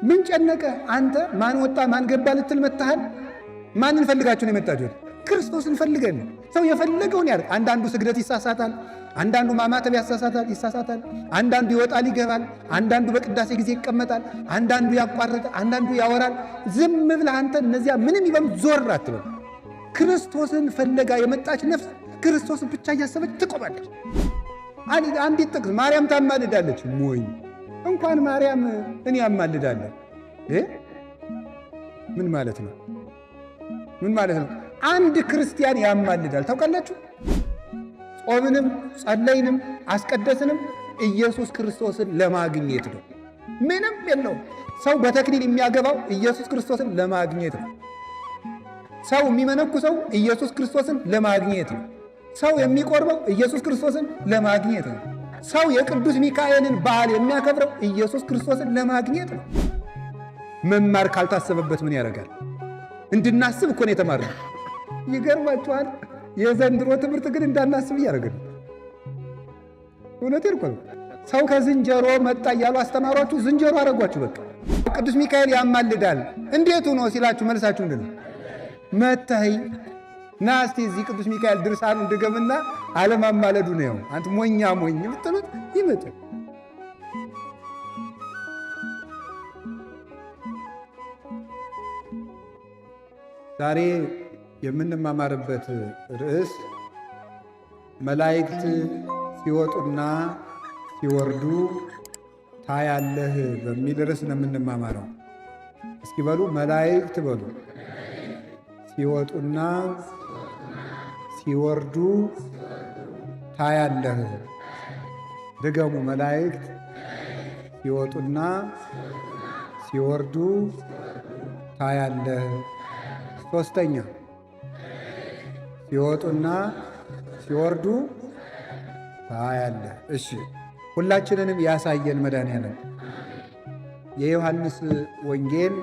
ምን ጨነቀ? አንተ ማን ወጣ ማን ገባ ልትል መጣሃል? ማንን ፈልጋችሁ ነው የመጣችሁት? ክርስቶስን ፈልገን። ሰው የፈለገውን ያርግ። አንዳንዱ ስግደት ይሳሳታል፣ አንዳንዱ ማማተብ ይሳሳታል፣ አንዳንዱ ይወጣል ይገባል፣ አንዳንዱ በቅዳሴ ጊዜ ይቀመጣል፣ አንዳንዱ ያቋርጣል፣ አንዳንዱ ያወራል። ዝም ብለህ አንተ እነዚያ ምንም ይበም ዞር አትበል። ክርስቶስን ፈለጋ የመጣች ነፍስ ክርስቶስን ብቻ እያሰበች ትቆማለች። አንዲት ጥቅስ ማርያም ታማልዳለች። ሞኝ እንኳን ማርያም እኔ ያማልዳለሁ። ምን ማለት ነው? ምን ማለት ነው? አንድ ክርስቲያን ያማልዳል። ታውቃላችሁ? ጾምንም ጸለይንም አስቀደስንም ኢየሱስ ክርስቶስን ለማግኘት ነው። ምንም የለውም። ሰው በተክሊል የሚያገባው ኢየሱስ ክርስቶስን ለማግኘት ነው። ሰው የሚመነኩሰው ኢየሱስ ክርስቶስን ለማግኘት ነው። ሰው የሚቆርበው ኢየሱስ ክርስቶስን ለማግኘት ነው። ሰው የቅዱስ ሚካኤልን በዓል የሚያከብረው ኢየሱስ ክርስቶስን ለማግኘት ነው። መማር ካልታሰበበት ምን ያደርጋል? እንድናስብ እኮ ነው የተማርነው። ይገርማችኋል። የዘንድሮ ትምህርት ግን እንዳናስብ እያደረግን። እውነቴን እኮ ነው። ሰው ከዝንጀሮ መጣ እያሉ አስተማሯችሁ ዝንጀሮ አረጓችሁ። በቃ ቅዱስ ሚካኤል ያማልዳል። እንዴቱ ነው ሲላችሁ መልሳችሁ ምንድን ነው? መታይ ና እስቲ እዚህ ቅዱስ ሚካኤል ድርሳኑ እንድገምና አለማማለዱ ነው። አንተ ሞኛ ሞኝ የምትሉት ይመጣል። ዛሬ የምንማማርበት ርዕስ መላእክት ሲወጡና ሲወርዱ ታያለህ በሚል ርዕስ ነው የምንማማረው። እስኪ በሉ መላእክት በሉ። ሲወጡና ሲወርዱ ታያለህ። ድገሙ። መላእክት ሲወጡና ሲወርዱ ታያለህ። ሶስተኛ ሲወጡና ሲወርዱ ታያለህ። እሺ ሁላችንንም ያሳየን መድኃኒዓለም። የዮሐንስ ወንጌል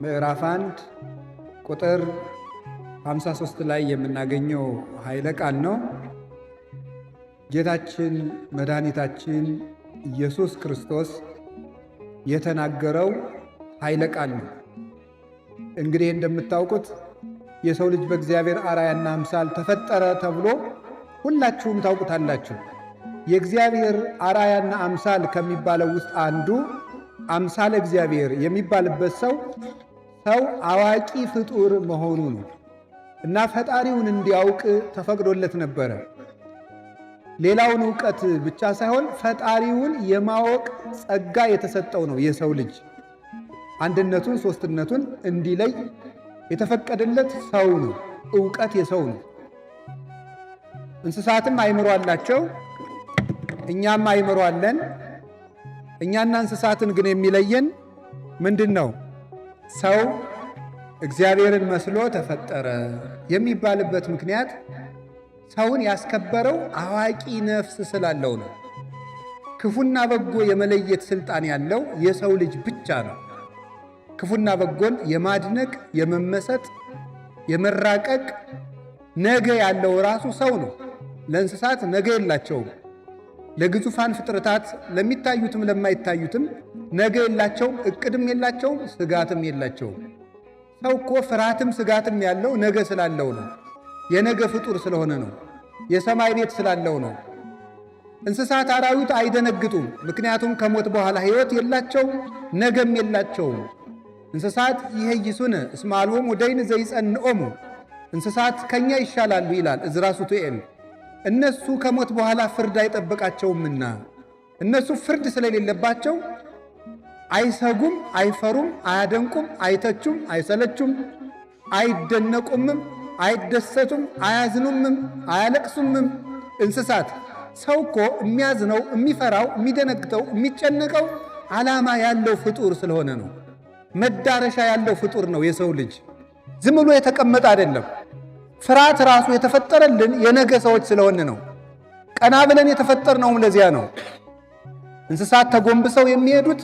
ምዕራፍ 1 ቁጥር 53 ላይ የምናገኘው ኃይለ ቃል ነው። ጌታችን መድኃኒታችን ኢየሱስ ክርስቶስ የተናገረው ኃይለ ቃል ነው። እንግዲህ እንደምታውቁት የሰው ልጅ በእግዚአብሔር አርአያና አምሳል ተፈጠረ ተብሎ ሁላችሁም ታውቁታላችሁ። የእግዚአብሔር አርአያና አምሳል ከሚባለው ውስጥ አንዱ አምሳለ እግዚአብሔር የሚባልበት ሰው አዋቂ ፍጡር መሆኑ ነው እና ፈጣሪውን እንዲያውቅ ተፈቅዶለት ነበረ። ሌላውን ዕውቀት ብቻ ሳይሆን ፈጣሪውን የማወቅ ጸጋ የተሰጠው ነው። የሰው ልጅ አንድነቱን ሦስትነቱን እንዲለይ የተፈቀደለት ሰው ነው። ዕውቀት የሰው ነው። እንስሳትም አእምሮ አላቸው፣ እኛም አእምሮ አለን። እኛና እንስሳትን ግን የሚለየን ምንድን ነው? ሰው እግዚአብሔርን መስሎ ተፈጠረ የሚባልበት ምክንያት ሰውን ያስከበረው አዋቂ ነፍስ ስላለው ነው። ክፉና በጎ የመለየት ስልጣን ያለው የሰው ልጅ ብቻ ነው። ክፉና በጎን የማድነቅ የመመሰጥ የመራቀቅ ነገ ያለው ራሱ ሰው ነው። ለእንስሳት ነገ የላቸውም። ለግዙፋን ፍጥረታት ለሚታዩትም ለማይታዩትም ነገ የላቸውም፣ እቅድም የላቸውም፣ ስጋትም የላቸውም። ሰው እኮ ፍርሃትም ስጋትም ያለው ነገ ስላለው ነው። የነገ ፍጡር ስለሆነ ነው። የሰማይ ቤት ስላለው ነው። እንስሳት አራዊት አይደነግጡም፣ ምክንያቱም ከሞት በኋላ ሕይወት የላቸውም፣ ነገም የላቸውም። እንስሳት ይሄይሱን እስመ አልቦሙ ደይን ዘይጸንዖሙ፣ እንስሳት ከኛ ይሻላሉ ይላል ዕዝራ ሱቱኤል። እነሱ ከሞት በኋላ ፍርድ አይጠብቃቸውምና እነሱ ፍርድ ስለሌለባቸው አይሰጉም፣ አይፈሩም፣ አያደንቁም፣ አይተቹም፣ አይሰለቹም፣ አይደነቁምም፣ አይደሰቱም፣ አያዝኑምም፣ አያለቅሱምም። እንስሳት ሰው እኮ የሚያዝነው፣ የሚፈራው፣ የሚደነግጠው፣ የሚጨነቀው ዓላማ ያለው ፍጡር ስለሆነ ነው። መዳረሻ ያለው ፍጡር ነው የሰው ልጅ። ዝም ብሎ የተቀመጠ አይደለም። ፍርሃት ራሱ የተፈጠረልን የነገ ሰዎች ስለሆነ ነው። ቀና ብለን የተፈጠርነውም ለዚያ ነው። እንስሳት ተጎንብሰው የሚሄዱት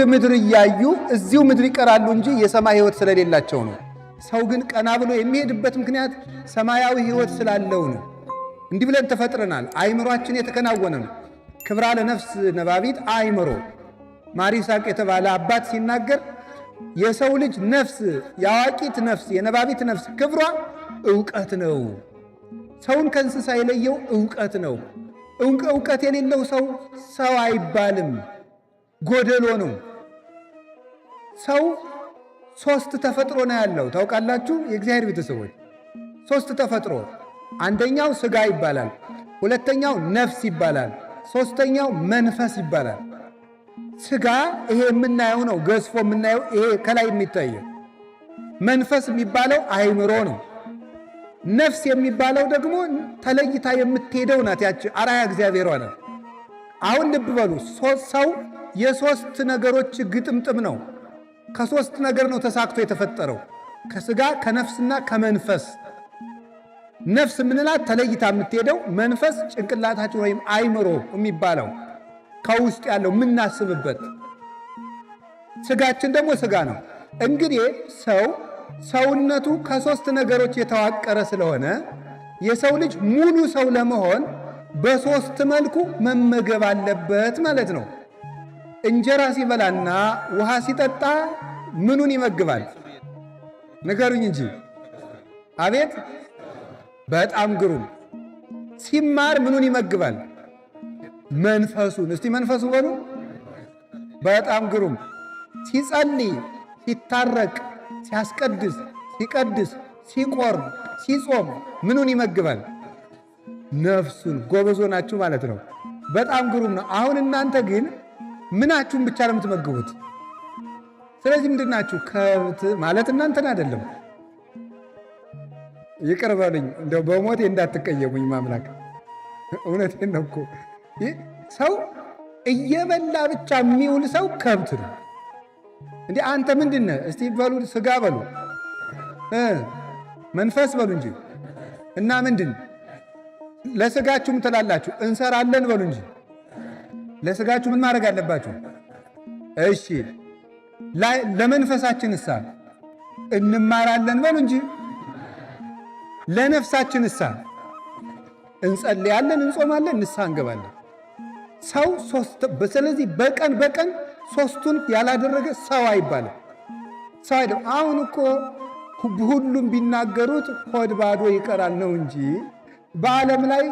ምድር እያዩ እዚሁ ምድር ይቀራሉ እንጂ የሰማይ ሕይወት ስለሌላቸው ነው። ሰው ግን ቀና ብሎ የሚሄድበት ምክንያት ሰማያዊ ሕይወት ስላለው ነው። እንዲህ ብለን ተፈጥረናል። አእምሯችን የተከናወነ ነው። ክብራ ለነፍስ ነባቢት አእምሮ። ማር ይስሐቅ የተባለ አባት ሲናገር የሰው ልጅ ነፍስ፣ የአዋቂት ነፍስ፣ የነባቢት ነፍስ ክብሯ ዕውቀት ነው። ሰውን ከእንስሳ የለየው ዕውቀት ነው። ዕውቀት የሌለው ሰው አይባልም፣ ጎደሎ ነው። ሰው ሦስት ተፈጥሮ ነው ያለው። ታውቃላችሁ የእግዚአብሔር ቤተሰቦች፣ ሦስት ተፈጥሮ። አንደኛው ሥጋ ይባላል፣ ሁለተኛው ነፍስ ይባላል፣ ሦስተኛው መንፈስ ይባላል። ሥጋ ይሄ የምናየው ነው፣ ገዝፎ የምናየው ይሄ ከላይ የሚታየው። መንፈስ የሚባለው አእምሮ ነው። ነፍስ የሚባለው ደግሞ ተለይታ የምትሄደው ናት። ያቺ አርአያ እግዚአብሔር ናት። አሁን ልብ በሉ፣ ሰው የሦስት ነገሮች ግጥምጥም ነው። ከሦስት ነገር ነው ተሳክቶ የተፈጠረው፣ ከሥጋ ከነፍስና ከመንፈስ። ነፍስ የምንላት ተለይታ የምትሄደው፣ መንፈስ ጭንቅላታችን ወይም አእምሮ የሚባለው ከውስጥ ያለው የምናስብበት፣ ሥጋችን ደግሞ ሥጋ ነው። እንግዲህ ሰውነቱ ከሦስት ነገሮች የተዋቀረ ስለሆነ የሰው ልጅ ሙሉ ሰው ለመሆን በሦስት መልኩ መመገብ አለበት ማለት ነው። እንጀራ ሲበላና ውሃ ሲጠጣ ምኑን ይመግባል? ንገሩኝ እንጂ። አቤት በጣም ግሩም። ሲማር ምኑን ይመግባል? መንፈሱን። እስቲ መንፈሱ በሉ። በጣም ግሩም። ሲጸልይ፣ ሲታረቅ፣ ሲያስቀድስ፣ ሲቀድስ፣ ሲቆርብ፣ ሲጾም ምኑን ይመግባል? ነፍሱን። ጎበዞ ናችሁ ማለት ነው። በጣም ግሩም ነው። አሁን እናንተ ግን ምናችሁን ብቻ ነው የምትመግቡት? ስለዚህ ምንድን ናችሁ? ከብት ማለት እናንተን አይደለም። ይቅር በሉኝ፣ እንደው በሞቴ እንዳትቀየሙኝ ማምላክ። እውነቴን ነው እኮ። ሰው እየበላ ብቻ የሚውል ሰው ከብት ነው። እንዲህ አንተ ምንድን ነህ? እስቲ በሉ፣ ሥጋ በሉ፣ መንፈስ በሉ እንጂ እና ምንድን ለሥጋችሁም ትላላችሁ? እንሰራለን በሉ እንጂ ለሥጋችሁ ምን ማድረግ አለባችሁ? እሺ ለመንፈሳችንሳ እንማራለን በሉ እንጂ ለነፍሳችንሳ እንጸልያለን፣ እንጾማለን፣ ንስሐ እንገባለን። ሰው ስለዚህ በቀን ሦስቱን ያላደረገ ሰው አይባልም። ሰው አይደለም። አሁን እኮ ሁሉም ቢናገሩት ሆድ ባዶ ይቀራል ነው እንጂ በዓለም ላይ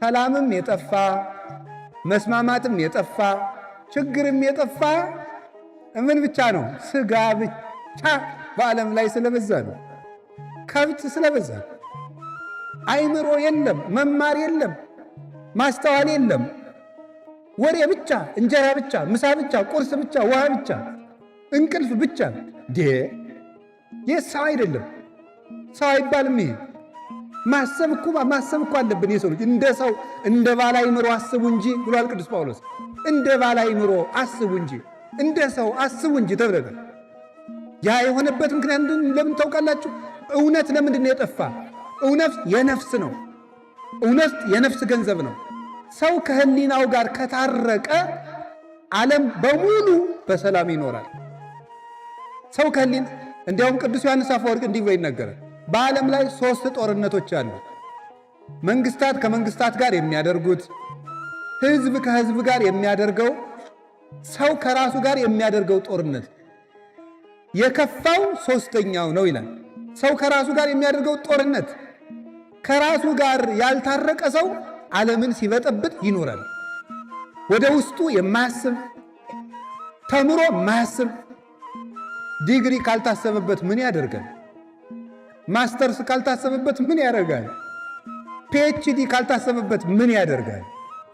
ሰላምም የጠፋ መስማማትም የጠፋ ችግርም የጠፋ ምን ብቻ ነው? ሥጋ ብቻ በዓለም ላይ ስለበዛ ነው። ከብት ስለበዛ ነው። አእምሮ የለም፣ መማር የለም፣ ማስተዋል የለም። ወሬ ብቻ፣ እንጀራ ብቻ፣ ምሳ ብቻ፣ ቁርስ ብቻ፣ ውሃ ብቻ፣ እንቅልፍ ብቻ። ይህ ሰው አይደለም፣ ሰው አይባልም። ይሄ ማሰብ እኮ አለብን። የሰው ልጅ እንደ ሰው እንደ ባለ አእምሮ አስቡ እንጂ ብሏል ቅዱስ ጳውሎስ። እንደ ባለ አእምሮ አስቡ እንጂ እንደ ሰው አስቡ እንጂ ተብለናል። ያ የሆነበት ምክንያት ለምን ታውቃላችሁ? እውነት ለምንድን ነው የጠፋ? እውነት የነፍስ ነው። እውነት የነፍስ ገንዘብ ነው። ሰው ከህሊናው ጋር ከታረቀ ዓለም በሙሉ በሰላም ይኖራል። ሰው ከህሊና እንዲያውም ቅዱስ ዮሐንስ አፈወርቅ እንዲህ ብሎ ይናገራል። በዓለም ላይ 3 ጦርነቶች አሉ። መንግስታት ከመንግስታት ጋር የሚያደርጉት፣ ህዝብ ከህዝብ ጋር የሚያደርገው፣ ሰው ከራሱ ጋር የሚያደርገው ጦርነት። የከፋው 3ኛው ነው ይላል። ሰው ከራሱ ጋር የሚያደርገው ጦርነት። ከራሱ ጋር ያልታረቀ ሰው ዓለምን ሲበጠብጥ ይኖራል። ወደ ውስጡ የማያስብ ተምሮ የማያስብ ዲግሪ ካልታሰበበት ምን ያደርጋል? ማስተርስ ካልታሰበበት ምን ያደርጋል? ፒኤችዲ ካልታሰበበት ምን ያደርጋል?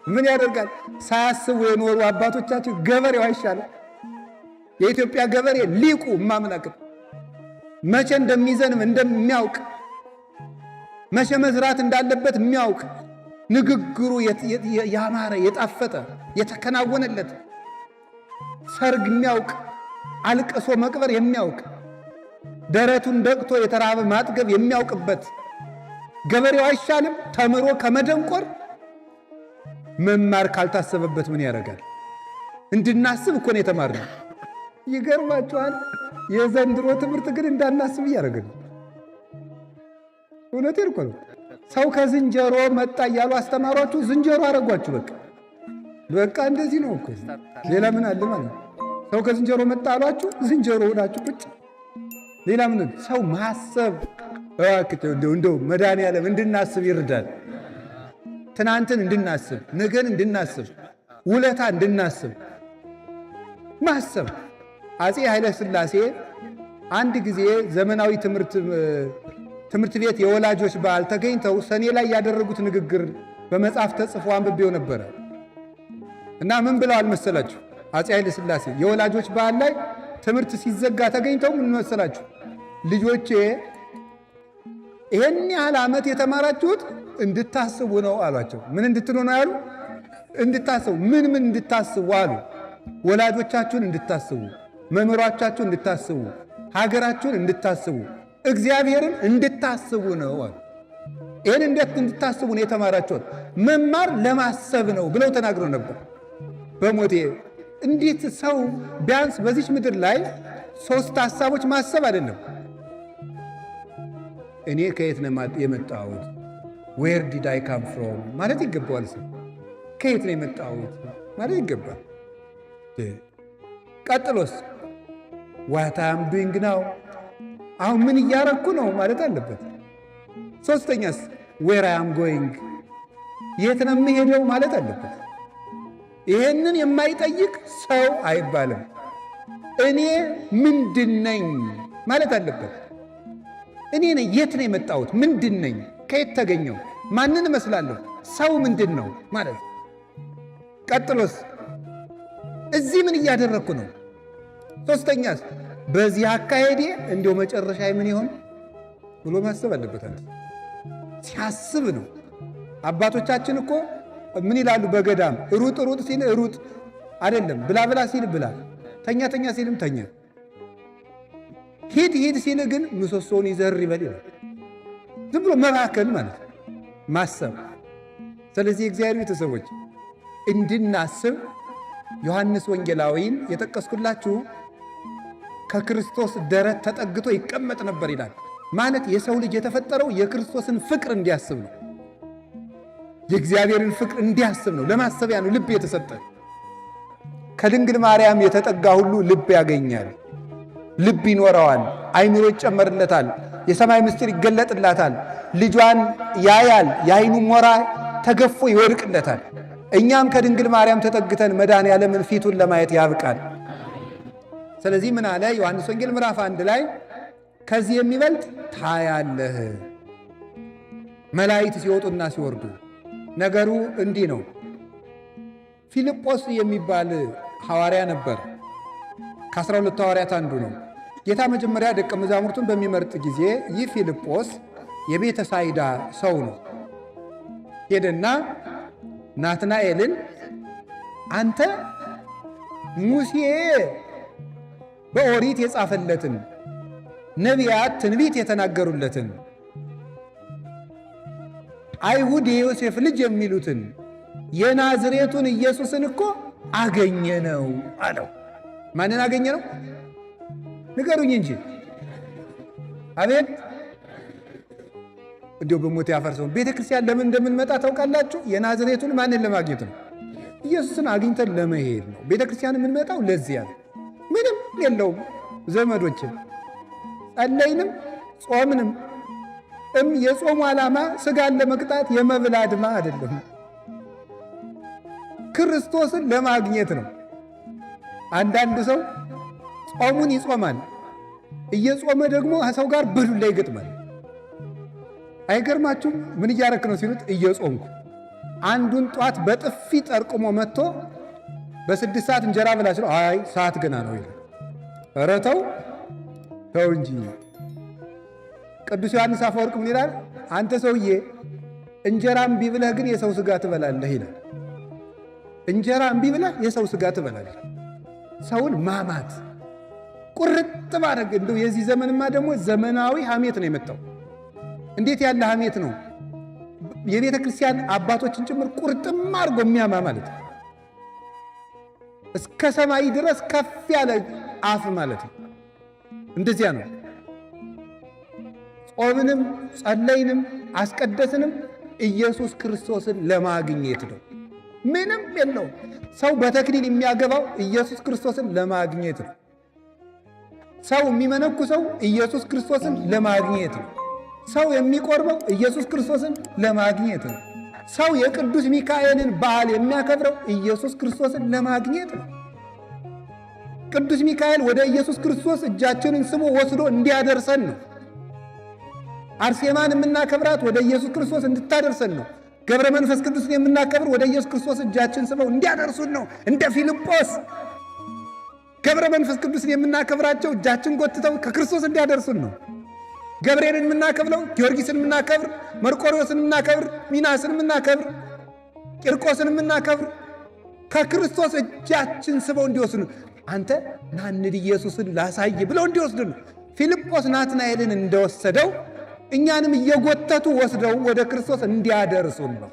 ምን ያደርጋል? ሳያስቡ የኖሩ አባቶቻችን ገበሬው አይሻልም? የኢትዮጵያ ገበሬ ሊቁ ማምላክ መቼ እንደሚዘንም እንደሚያውቅ፣ መቼ መዝራት እንዳለበት የሚያውቅ፣ ንግግሩ ያማረ የጣፈጠ የተከናወነለት፣ ሰርግ የሚያውቅ፣ አልቅሶ መቅበር የሚያውቅ፣ ደረቱን ደቅቶ የተራበ ማጥገብ የሚያውቅበት ገበሬው አይሻልም? ተምሮ ከመደንቆር መማር ካልታሰበበት ምን ያደርጋል? እንድናስብ እኮ ነው የተማርነው። ይገርማችኋል። የዘንድሮ ትምህርት ግን እንዳናስብ እያደረግን። እውነቴን እኮ ነው። ሰው ከዝንጀሮ መጣ እያሉ አስተማሯችሁ፣ ዝንጀሮ አረጓችሁ። በቃ በቃ እንደዚህ ነው እኮ። ሌላ ምን አለ ማለት ነው? ሰው ከዝንጀሮ መጣ አሏችሁ፣ ዝንጀሮ ሆናችሁ ቁጭ። ሌላ ምን? ሰው ማሰብ እንደው መድኃኒዓለም እንድናስብ ይርዳል። ትናንትን እንድናስብ፣ ነገን እንድናስብ፣ ውለታ እንድናስብ ማሰብ። አፄ ኃይለ ሥላሴ አንድ ጊዜ ዘመናዊ ትምህርት ቤት የወላጆች በዓል ተገኝተው ሰኔ ላይ ያደረጉት ንግግር በመጽሐፍ ተጽፎ አንብቤው ነበረ እና ምን ብለዋል መሰላችሁ? አፄ ኃይለ ሥላሴ የወላጆች በዓል ላይ ትምህርት ሲዘጋ ተገኝተው ምን መሰላችሁ? ልጆቼ ይሄን ያህል ዓመት የተማራችሁት እንድታስቡ ነው አሏቸው። ምን እንድትሉ ነው ያሉ? እንድታስቡ። ምን እንድታስቡ አሉ? ወላጆቻችሁን እንድታስቡ፣ መምህራቻችሁን እንድታስቡ፣ ሀገራችሁን እንድታስቡ፣ እግዚአብሔርን እንድታስቡ ነው አሉ። ይህን እንድታስቡ ነው የተማራችሁት። መማር ለማሰብ ነው ብለው ተናግረው ነበር። በሞቴ እንዴት ሰው ቢያንስ በዚች ምድር ላይ 3 ሐሳቦች ማሰብ አይደለም። እኔ ከየት ነው የመጣሁት? ዌር ዲድ አይ ካም ፍሮም ማለት ይገባዋል። ሰው ከየት ነው የመጣሁት ማለት ይገባል። ቀጥሎስ ዋት አም ዱይንግ ናው፣ አሁን ምን እያረኩ ነው ማለት አለበት። ሶስተኛስ ዌር አይ አም ጎይንግ፣ የት ነው የምሄደው ማለት አለበት። ይሄንን የማይጠይቅ ሰው አይባልም። እኔ ምንድን ነኝ ማለት አለበት። እኔ ነኝ፣ የት ነው የመጣሁት? ምንድን ነኝ? ከየት ተገኘው? ማንን እመስላለሁ? ሰው ምንድን ነው ማለት። ቀጥሎስ እዚህ ምን እያደረግኩ ነው? ሶስተኛስ በዚህ አካሄዴ እንዲያው መጨረሻ ምን ይሆን ብሎ ማሰብ አለበት። ሲያስብ ነው። አባቶቻችን እኮ ምን ይላሉ? በገዳም ሩጥ ሩጥ ሲል ሩጥ አይደለም፣ ብላ ብላ ሲል ብላ፣ ተኛ ተኛ ሲልም ተኛ፣ ሂድ ሂድ ሲል ግን ምሰሶውን ይዘር ይበል ይላል። ዝም ብሎ መባከን ማለት ማሰብ። ስለዚህ እግዚአብሔር ቤተሰቦች እንድናስብ ዮሐንስ ወንጌላዊን የጠቀስኩላችሁ ከክርስቶስ ደረት ተጠግቶ ይቀመጥ ነበር ይላል። ማለት የሰው ልጅ የተፈጠረው የክርስቶስን ፍቅር እንዲያስብ ነው። የእግዚአብሔርን ፍቅር እንዲያስብ ነው። ለማሰቢያ ነው ልብ የተሰጠ። ከድንግል ማርያም የተጠጋ ሁሉ ልብ ያገኛል፣ ልብ ይኖረዋል፣ አይምሮ ይጨመርለታል፣ የሰማይ ምስጢር ይገለጥላታል፣ ልጇን ያያል፣ የአይኑ ሞራ ተገፎ ይወድቅለታል። እኛም ከድንግል ማርያም ተጠግተን መድኃኔዓለምን ፊቱን ለማየት ያብቃል። ስለዚህ ምን አለ ዮሐንስ ወንጌል ምዕራፍ 1 ላይ ከዚህ የሚበልጥ ታያለህ፣ መላእክት ሲወጡና ሲወርዱ። ነገሩ እንዲህ ነው። ፊልጶስ የሚባል ሐዋርያ ነበር። ከ12 ሐዋርያት አንዱ ነው። ጌታ መጀመሪያ ደቀ መዛሙርቱን በሚመርጥ ጊዜ ይህ ፊልጶስ የቤተ ሳይዳ ሰው ነው። ሄደና ናትናኤልን አንተ ሙሴ በኦሪት የጻፈለትን ነቢያት ትንቢት የተናገሩለትን አይሁድ የዮሴፍ ልጅ የሚሉትን የናዝሬቱን ኢየሱስን እኮ አገኘ ነው አለው። ማንን አገኘ ነው? ንገሩኝ እንጂ። አቤት! እንዲሁ በሞት ያፈርሰው። ቤተ ክርስቲያን ለምን እንደምንመጣ ታውቃላችሁ? የናዝሬቱን ማንን ለማግኘት ነው? ኢየሱስን አግኝተን ለመሄድ ነው። ቤተ ክርስቲያን የምንመጣው ለዚያ ነው። ምንም የለውም ዘመዶችን። ጸለይንም ጾምንም የጾሙ ዓላማ ሥጋን ለመቅጣት የመብል አድማ አይደለም፣ ክርስቶስን ለማግኘት ነው። አንዳንድ ሰው ጾሙን ይጾማል፣ እየጾመ ደግሞ ከሰው ጋር በዱላ ይገጥማል። አይገርማችሁም? ምን እያረክ ነው ሲሉት እየጾምኩ። አንዱን ጧት በጥፊ ጠርቅሞ መጥቶ በ6 ሰዓት እንጀራ ብላ ሲለው አይ ሰዓት ገና ነው ይላል። ኧረ ተው እንጂ። ቅዱስ ዮሐንስ አፈወርቅ ምን ይላል? አንተ ሰውዬ እንጀራ እምቢ ብለህ ግን የሰው ሥጋ ትበላለህ ይላል። እንጀራ እምቢ ብለህ የሰው ሥጋ ትበላለህ። ሰውን ማማት ቁርጥ ማድረግ። እንደው የዚህ ዘመንማ ደግሞ ዘመናዊ ሐሜት ነው የመጣው። እንዴት ያለ ሐሜት ነው! የቤተ ክርስቲያን አባቶችን ጭምር ቁርጥም አድርጎ የሚያማ ማለት ነው። እስከ ሰማይ ድረስ ከፍ ያለ አፍ ማለት ነው። እንደዚያ ነው። ጾምንም ጸለይንም አስቀደስንም ኢየሱስ ክርስቶስን ለማግኘት ነው። ምንም የለውም። ሰው በተክሊል የሚያገባው ኢየሱስ ክርስቶስን ለማግኘት ነው። ሰው የሚመነኩሰው ኢየሱስ ክርስቶስን ለማግኘት ነው። ሰው የሚቆርበው ኢየሱስ ክርስቶስን ለማግኘት ነው። ሰው የቅዱስ ሚካኤልን በዓል የሚያከብረው ኢየሱስ ክርስቶስን ለማግኘት ነው። ቅዱስ ሚካኤል ወደ ኢየሱስ ክርስቶስ እጃችንን ስሞ ወስዶ እንዲያደርሰን ነው። አርሴማን የምናከብራት ወደ ኢየሱስ ክርስቶስ እንድታደርሰን ነው። ገብረ መንፈስ ቅዱስን የምናከብር ወደ ኢየሱስ ክርስቶስ እጃችን ስመው እንዲያደርሱን ነው። እንደ ፊልጶስ ገብረ መንፈስ ቅዱስን የምናከብራቸው እጃችን ጎትተው ከክርስቶስ እንዲያደርሱን ነው። ገብርኤልን የምናከብረው፣ ጊዮርጊስን የምናከብር፣ መርቆሬዎስን የምናከብር፣ ሚናስን የምናከብር፣ ቂርቆስን የምናከብር ከክርስቶስ እጃችን ስበው እንዲወስዱ፣ አንተ ና እንሂድ ኢየሱስን ላሳይ ብለው እንዲወስዱ ነው። ፊልጶስ ናትናኤልን እንደወሰደው እኛንም እየጎተቱ ወስደው ወደ ክርስቶስ እንዲያደርሱን ነው።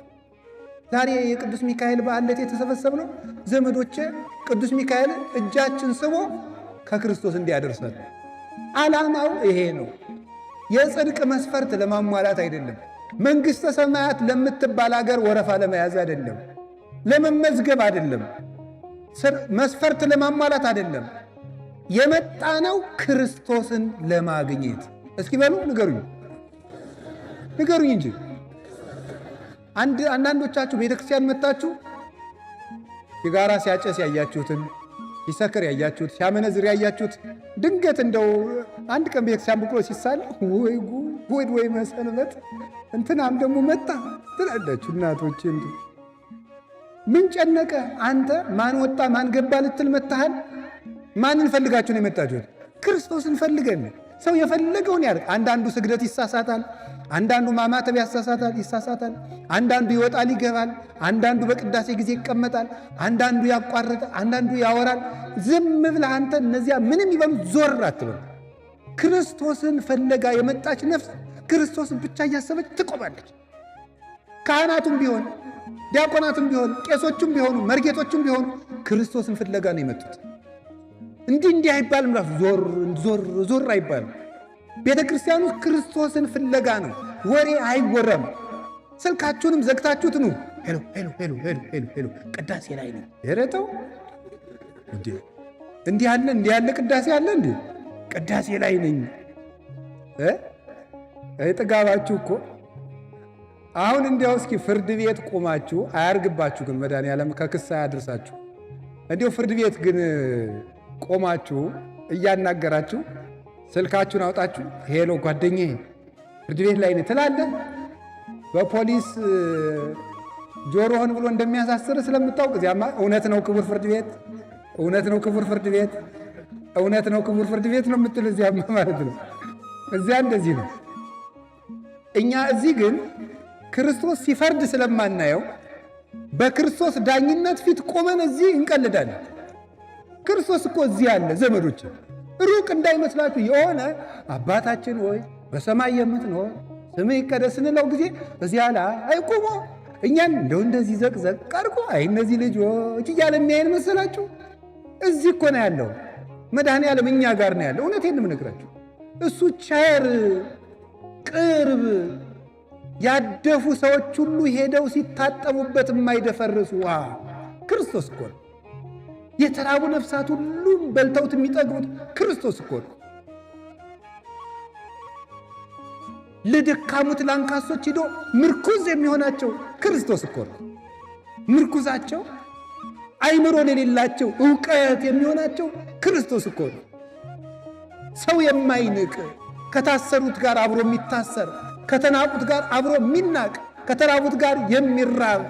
ዛሬ የቅዱስ ሚካኤል በዓል ዕለት የተሰበሰብነው ዘመዶቼ ቅዱስ ሚካኤል እጃችን ስቦ ከክርስቶስ እንዲያደርሰን ነው። ዓላማው ይሄ ነው። የጽድቅ መስፈርት ለማሟላት አይደለም። መንግሥተ ሰማያት ለምትባል አገር ወረፋ ለመያዝ አይደለም። ለመመዝገብ አይደለም። መስፈርት ለማሟላት አይደለም። የመጣ ነው ክርስቶስን ለማግኘት። እስኪ በሉ ንገሩኝ እንጂ አንዳንዶቻችሁ ቤተክርስቲያን መጣችሁ ሲጋራ ሲያጨስ ያያችሁትን፣ ሲሰክር ያያችሁት፣ ሲያመነዝር ያያችሁት፣ ድንገት እንደው አንድ ቀን ቤተክርስቲያን ብሎ ሲሳል ወይ ጉድ ወይ መሰንበት እንትናም ደግሞ መጣ ትላላችሁ እናቶች። እንዲ ምን ጨነቀ? አንተ ማን ወጣ ማን ገባ ልትል መጣሃል? ማንን ፈልጋችሁ ነው የመጣችሁት? ክርስቶስን ፈልገን። ሰው የፈለገውን ያደርግ። አንዳንዱ ስግደት ይሳሳታል፣ አንዳንዱ ማማተብ ይሳሳታል፣ አንዳንዱ ይወጣል ይገባል፣ አንዳንዱ በቅዳሴ ጊዜ ይቀመጣል፣ አንዳንዱ ያቋርጣል፣ አንዳንዱ ያወራል። ዝም ብለህ አንተ እነዚያ ምንም ይበሉ ዞር አትበል። ክርስቶስን ፈለጋ የመጣች ነፍስ ክርስቶስን ብቻ እያሰበች ትቆማለች። ካህናቱም ቢሆን ዲያቆናቱም ቢሆን ቄሶቹም ቢሆኑ መርጌቶቹም ቢሆኑ ክርስቶስን ፍለጋ ነው የመጡት። እንዲህ አይባልም። ራሱ ዞር አይባልም። ቤተ ክርስቲያኑ ክርስቶስን ፍለጋ ነው። ወሬ አይወረም። ስልካችሁንም ዘግታችሁት ኑ። ሄሎ ቅዳሴ ላይ ነው የረተው እንዲህ ያለ ቅዳሴ አለ እንዴ? ቅዳሴ ላይ ነኝ። ጥጋባችሁ እኮ አሁን እንዲያው እስኪ ፍርድ ቤት ቆማችሁ አያርግባችሁ፣ ግን መድኃኒዓለም ከክስ አያድርሳችሁ። እንዲያው ፍርድ ቤት ግን ቆማችሁ እያናገራችሁ ስልካችሁን አውጣችሁ ሄሎ ጓደኛዬ ፍርድ ቤት ላይ ነኝ ትላለህ። በፖሊስ ጆሮህን ብሎ እንደሚያሳስር ስለምታውቅ እዚያማ እውነት ነው ክቡር ፍርድ ቤት፣ እውነት ነው ክቡር ፍርድ ቤት፣ እውነት ነው ክቡር ፍርድ ቤት ነው የምትል እዚያማ ማለት ነው። እዚያ እንደዚህ ነው። እኛ እዚህ ግን ክርስቶስ ሲፈርድ ስለማናየው በክርስቶስ ዳኝነት ፊት ቆመን እዚህ እንቀልዳለን። ክርስቶስ እኮ እዚህ አለ ዘመዶች፣ ሩቅ እንዳይመስላችሁ። የሆነ አባታችን ሆይ በሰማይ የምትኖር ስምህ ይቀደስ ስንለው ጊዜ እዚያ ላይ አይቆሞ እኛን እንደው እንደዚህ ዘቅዘቅ ቀርቆ አይ እነዚህ ልጆች እያለ የሚያየን መሰላችሁ? እዚህ እኮ ነው ያለው መድኃኔዓለም እኛ ጋር ነው ያለው። እውነቴን ነው የምነግራችሁ። እሱ ቸር ቅርብ፣ ያደፉ ሰዎች ሁሉ ሄደው ሲታጠቡበት የማይደፈርስ ውሃ ክርስቶስ እኮ ነው። የተራቡ ነፍሳት ሁሉም በልተውት የሚጠግቡት ክርስቶስ እኮ ነው። ለደካሙት ለአንካሶች ሂዶ ምርኩዝ የሚሆናቸው ክርስቶስ እኮ ነው። ምርኩዛቸው አይምሮ ለሌላቸው ዕውቀት የሚሆናቸው ክርስቶስ እኮ ነው። ሰው የማይንቅ ከታሰሩት ጋር አብሮ የሚታሰር፣ ከተናቁት ጋር አብሮ የሚናቅ፣ ከተራቡት ጋር የሚራብ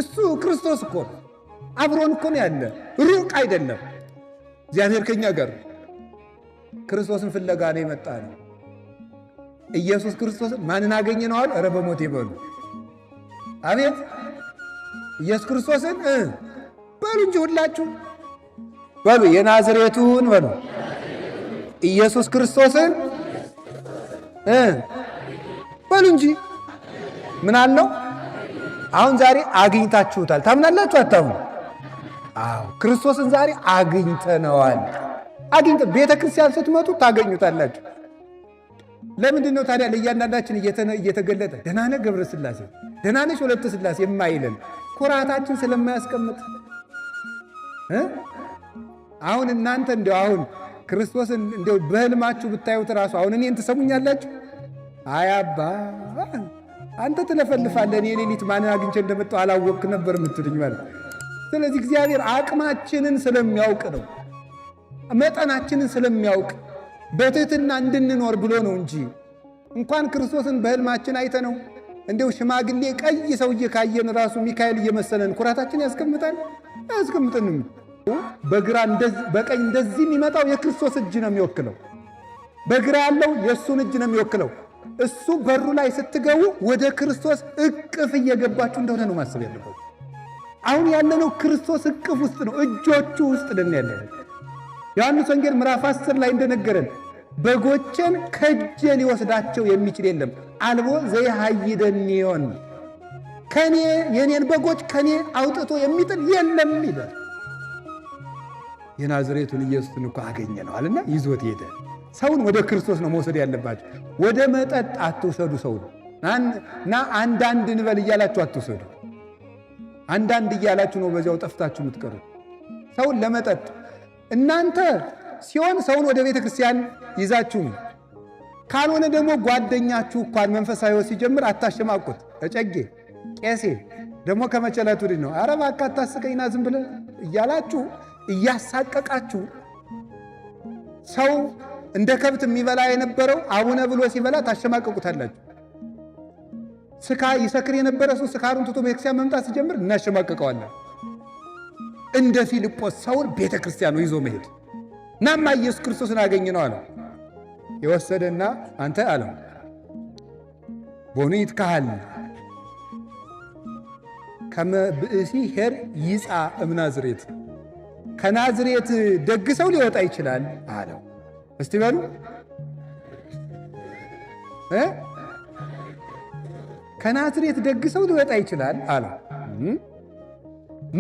እሱ ክርስቶስ እኮ ነው። አብሮን እኮ ነው ያለ፣ ሩቅ አይደለም። እግዚአብሔር ከኛ ጋር ክርስቶስን ፍለጋ ነው የመጣ ነው። ኢየሱስ ክርስቶስን ማንን አገኘ ነው አሉ? ኧረ በሞት ይበሉ። አቤት ኢየሱስ ክርስቶስን በሉ እንጂ ሁላችሁ በሉ፣ የናዝሬቱን በሉ ኢየሱስ ክርስቶስን በሉ እንጂ ምን አለው? አሁን ዛሬ አግኝታችሁታል። ታምናላችሁ አታምኑ? አዎ ክርስቶስን ዛሬ አግኝተነዋል። ቤተ ክርስቲያን ስትመጡ ታገኙታላችሁ። ለምንድን ነው ታዲያ ለእያንዳንዳችን እየተገለጠ ደህና ነህ ገብረ ሥላሴ፣ ደህና ነሽ ወለተ ሥላሴ የማይለን? ኩራታችን ስለማያስቀምጥ አሁን እናንተ እንደው አሁን ክርስቶስን እንደው በህልማችሁ ብታዩት ራሱ አሁን እኔን ትሰሙኛላችሁ? አይ አባ አንተ ትለፈልፋለህ፣ እኔ ሌሊት ማንን አግኝቼ እንደመጣሁ አላወቅክ ነበር የምትሉኝ ማለት። ስለዚህ እግዚአብሔር አቅማችንን ስለሚያውቅ ነው፣ መጠናችንን ስለሚያውቅ በትህትና እንድንኖር ብሎ ነው እንጂ እንኳን ክርስቶስን በህልማችን አይተነው እንደው ሽማግሌ ቀይ ሰውዬ ካየን ራሱ ሚካኤል እየመሰለን ኩራታችን ያስቀምጣል? አያስቀምጥንም። በግራ በቀኝ እንደዚህ የሚመጣው የክርስቶስ እጅ ነው የሚወክለው። በግራ ያለው የእሱን እጅ ነው የሚወክለው። እሱ በሩ ላይ ስትገቡ ወደ ክርስቶስ እቅፍ እየገባችሁ እንደሆነ ነው ማሰብ ያለበት። አሁን ያለነው ክርስቶስ እቅፍ ውስጥ ነው፣ እጆቹ ውስጥ ነን ያለነው። ዮሐንስ ወንጌል ምዕራፍ 10 ላይ እንደነገረን በጎቼን ከእጄ ሊወስዳቸው የሚችል የለም፣ አልቦ ዘይሃይደኒዮን፣ ከኔ የኔን በጎች ከኔ አውጥቶ የሚጥል የለም ይላል። የናዝሬቱን ኢየሱስን እኮ አገኘ ነው አለና ይዞት ሄደ። ሰውን ወደ ክርስቶስ ነው መውሰድ ያለባቸው። ወደ መጠጥ አትውሰዱ። ሰውን እና አንዳንድ እንበል እያላችሁ አትውሰዱ። አንዳንድ እያላችሁ ነው በዚያው ጠፍታችሁ የምትቀሩ። ሰውን ለመጠጥ እናንተ ሲሆን ሰውን ወደ ቤተ ክርስቲያን ይዛችሁ ነው። ካልሆነ ደግሞ ጓደኛችሁ እንኳን መንፈሳዊ ሕይወት ሲጀምር አታሸማቁት። እጨጌ ቄሴ ደግሞ ከመቸለቱ ነው ኧረ እባክህ አታስቀኝና ዝም ብለህ እያላችሁ እያሳቀቃችሁ ሰው እንደ ከብት የሚበላ የነበረው አቡነ ብሎ ሲበላ ታሸማቀቁታላችሁ። ይሰክር የነበረ ሰው ስካሩን ትቶ ቤተክርስቲያን መምጣት ሲጀምር እናሸማቀቀዋለን። እንደ ፊልጶስ ሰውን ቤተክርስቲያኑ ይዞ መሄድ ናማ ኢየሱስ ክርስቶስን አገኘ ነው አለው። የወሰደና አንተ አለው ቦኑ ይትካሃል ከመ ብእሲ ሄር ይጻ እምናዝሬት፣ ከናዝሬት ደግ ሰው ሊወጣ ይችላል አለው። እስቲ በሉ ከናዝሬት ደግ ሰው ሊወጣ ይችላል አለው።